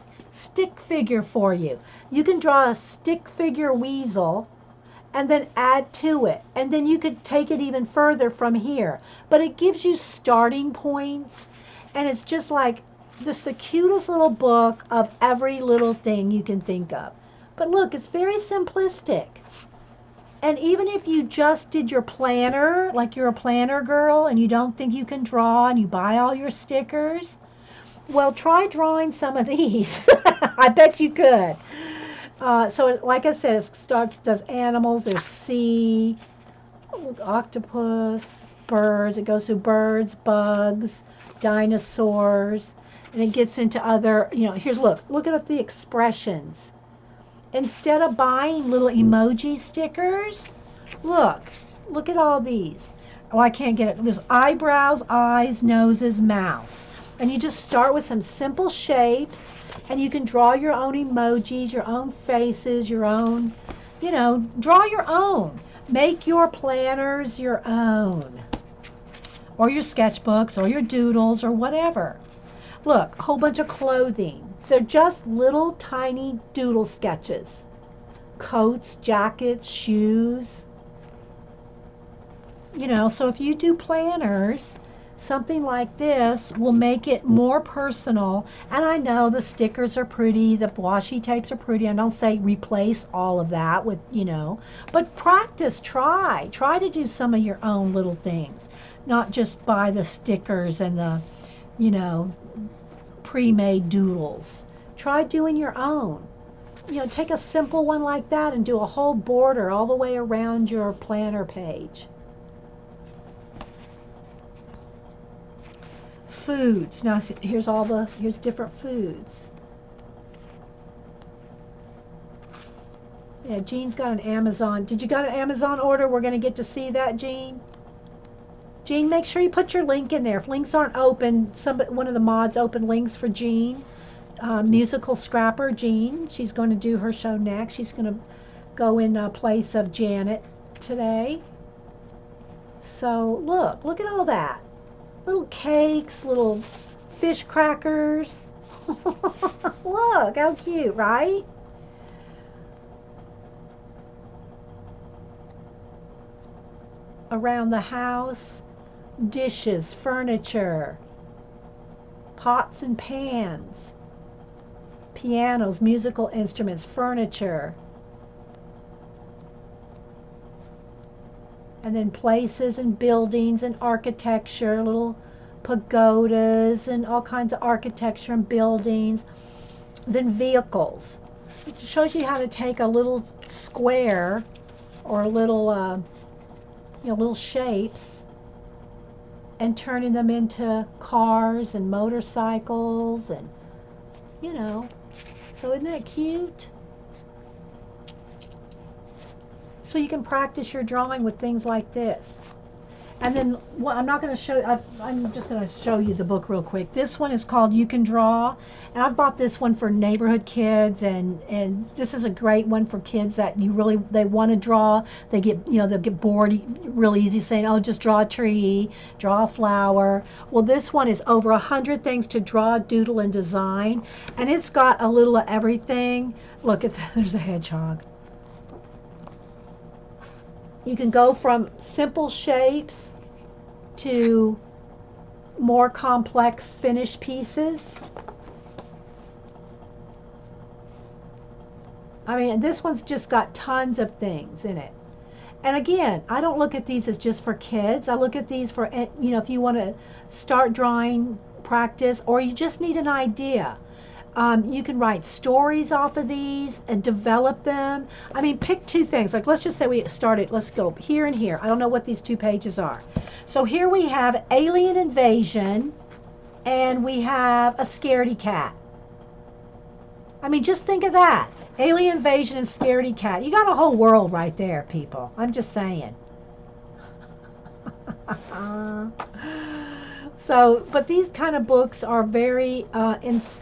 figure for you. You can draw a stick figure weasel and then add to it. And then you could take it even further from here. But it gives you starting points. And it's just like the cutest little book of every little thing you can think of. But look, it's very simplistic. And even if you just did your planner, like you're a planner girl and you don't think you can draw and you buy all your stickers, well, try drawing some of these. I bet you could. So like I said, it does animals, there's sea, octopus, birds. It goes through birds, bugs, dinosaurs, and it gets into other, you know, here's, look at the expressions. Instead of buying little emoji stickers, look at all these. Oh, I can't get it. There's eyebrows, eyes, noses, mouths. And you just start with some simple shapes, and you can draw your own emojis, your own faces, your own, you know, draw your own. Make your planners your own. Or your sketchbooks, or your doodles, or whatever. Look, a whole bunch of clothing. They're just little tiny doodle sketches. Coats, jackets, shoes. You know, so if you do planners, Something like this will make it more personal. And I know the stickers are pretty, the washi tapes are pretty. I don't say replace all of that with, but practice, try to do some of your own little things, not just buy the stickers and the, you know, pre-made doodles. Try doing your own. Take a simple one like that and do a whole border all the way around your planner page. Foods. Now here's different foods. Yeah, Jean's got an Amazon. Did you got an Amazon order? We're going to get to see that, Jean. Jean, make sure you put your link in there. If links aren't open, one of the mods open links for Jean. Musical scrapper Jean. She's going to do her show next. She's going to go in place of Janet today. So look at all that. Little cakes, little fish crackers. Look, how cute, right? Around the house, dishes, furniture, pots and pans, pianos, musical instruments, furniture. And then places and buildings and architecture, little pagodas and all kinds of architecture and buildings. Then vehicles. It shows you how to take a little square or a little, little shapes and turning them into cars and motorcycles and, so isn't that cute? So you can practice your drawing with things like this. And then I'm not going to show, I'm just going to show you the book real quick. This one is called You Can Draw. And I've bought this one for neighborhood kids, and this is a great one for kids that they want to draw. They get, they'll get bored real easy saying, oh, just draw a tree, draw a flower. Well, this one is over 100 things to draw, doodle, and design. And it's got a little of everything. Look, there's a hedgehog. You can go from simple shapes to more complex finished pieces. I mean, this one's just got tons of things in it. And again, I don't look at these as just for kids. I look at these for, if you want to start drawing, practice, or you just need an idea. You can write stories off of these and develop them. I mean, pick two things. Like, let's just say we started, let's go here and here. I don't know what these two pages are. So here we have alien invasion, and we have a scaredy cat. I mean, just think of that. Alien invasion and scaredy cat. You got a whole world right there, people. I'm just saying. So, but these kind of books are very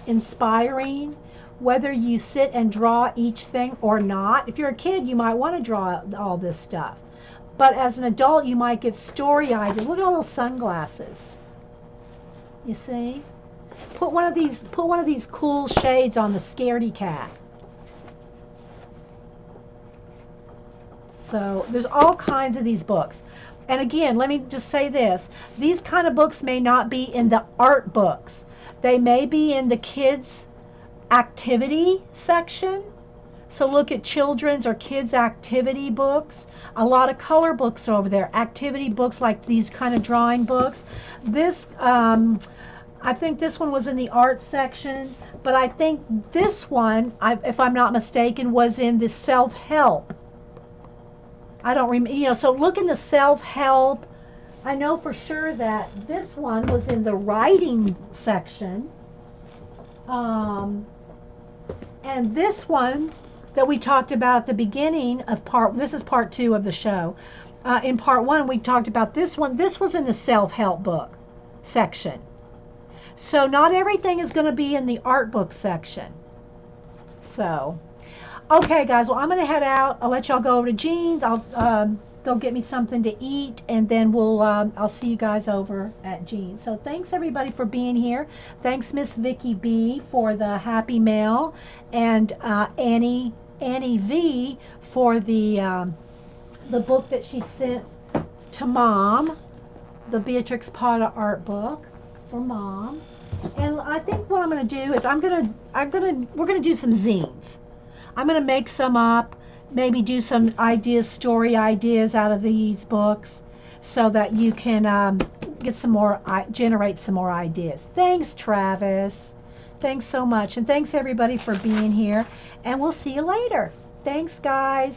inspiring, whether you sit and draw each thing or not. If you're a kid, you might want to draw all this stuff. But as an adult, you might get story ideas. Look at all those sunglasses. You see? Put one of these cool shades on the scaredy cat. So, there's all kinds of these books. And again, let me just say this. These kind of books may not be in the art books. They may be in the kids' activity section. So look at children's or kids' activity books. A lot of color books over there. Activity books like these kind of drawing books. This, I think this one was in the art section. But I think this one, if I'm not mistaken, was in the self-help. I don't remember, so look in the self-help. I know for sure that this one was in the writing section. And this one that we talked about at the beginning of this is part 2 of the show. In part 1, we talked about this one. This was in the self-help book section. So not everything is going to be in the art book section. So... okay, guys, well, I'm going to head out. I'll let y'all go over to Jean's. I'll go get me something to eat, and then I'll see you guys over at Jean's. So thanks, everybody, for being here. Thanks, Miss Vicky B, for the Happy Mail, and Annie V for the book that she sent to Mom. the Beatrix Potter art book for Mom. And I think what I'm going to do is we're going to do some zines. I'm going to make some up, maybe do some ideas, story ideas out of these books so that you can get some more, generate some more ideas. Thanks, Travis. Thanks so much. And thanks everybody for being here. And we'll see you later. Thanks, guys.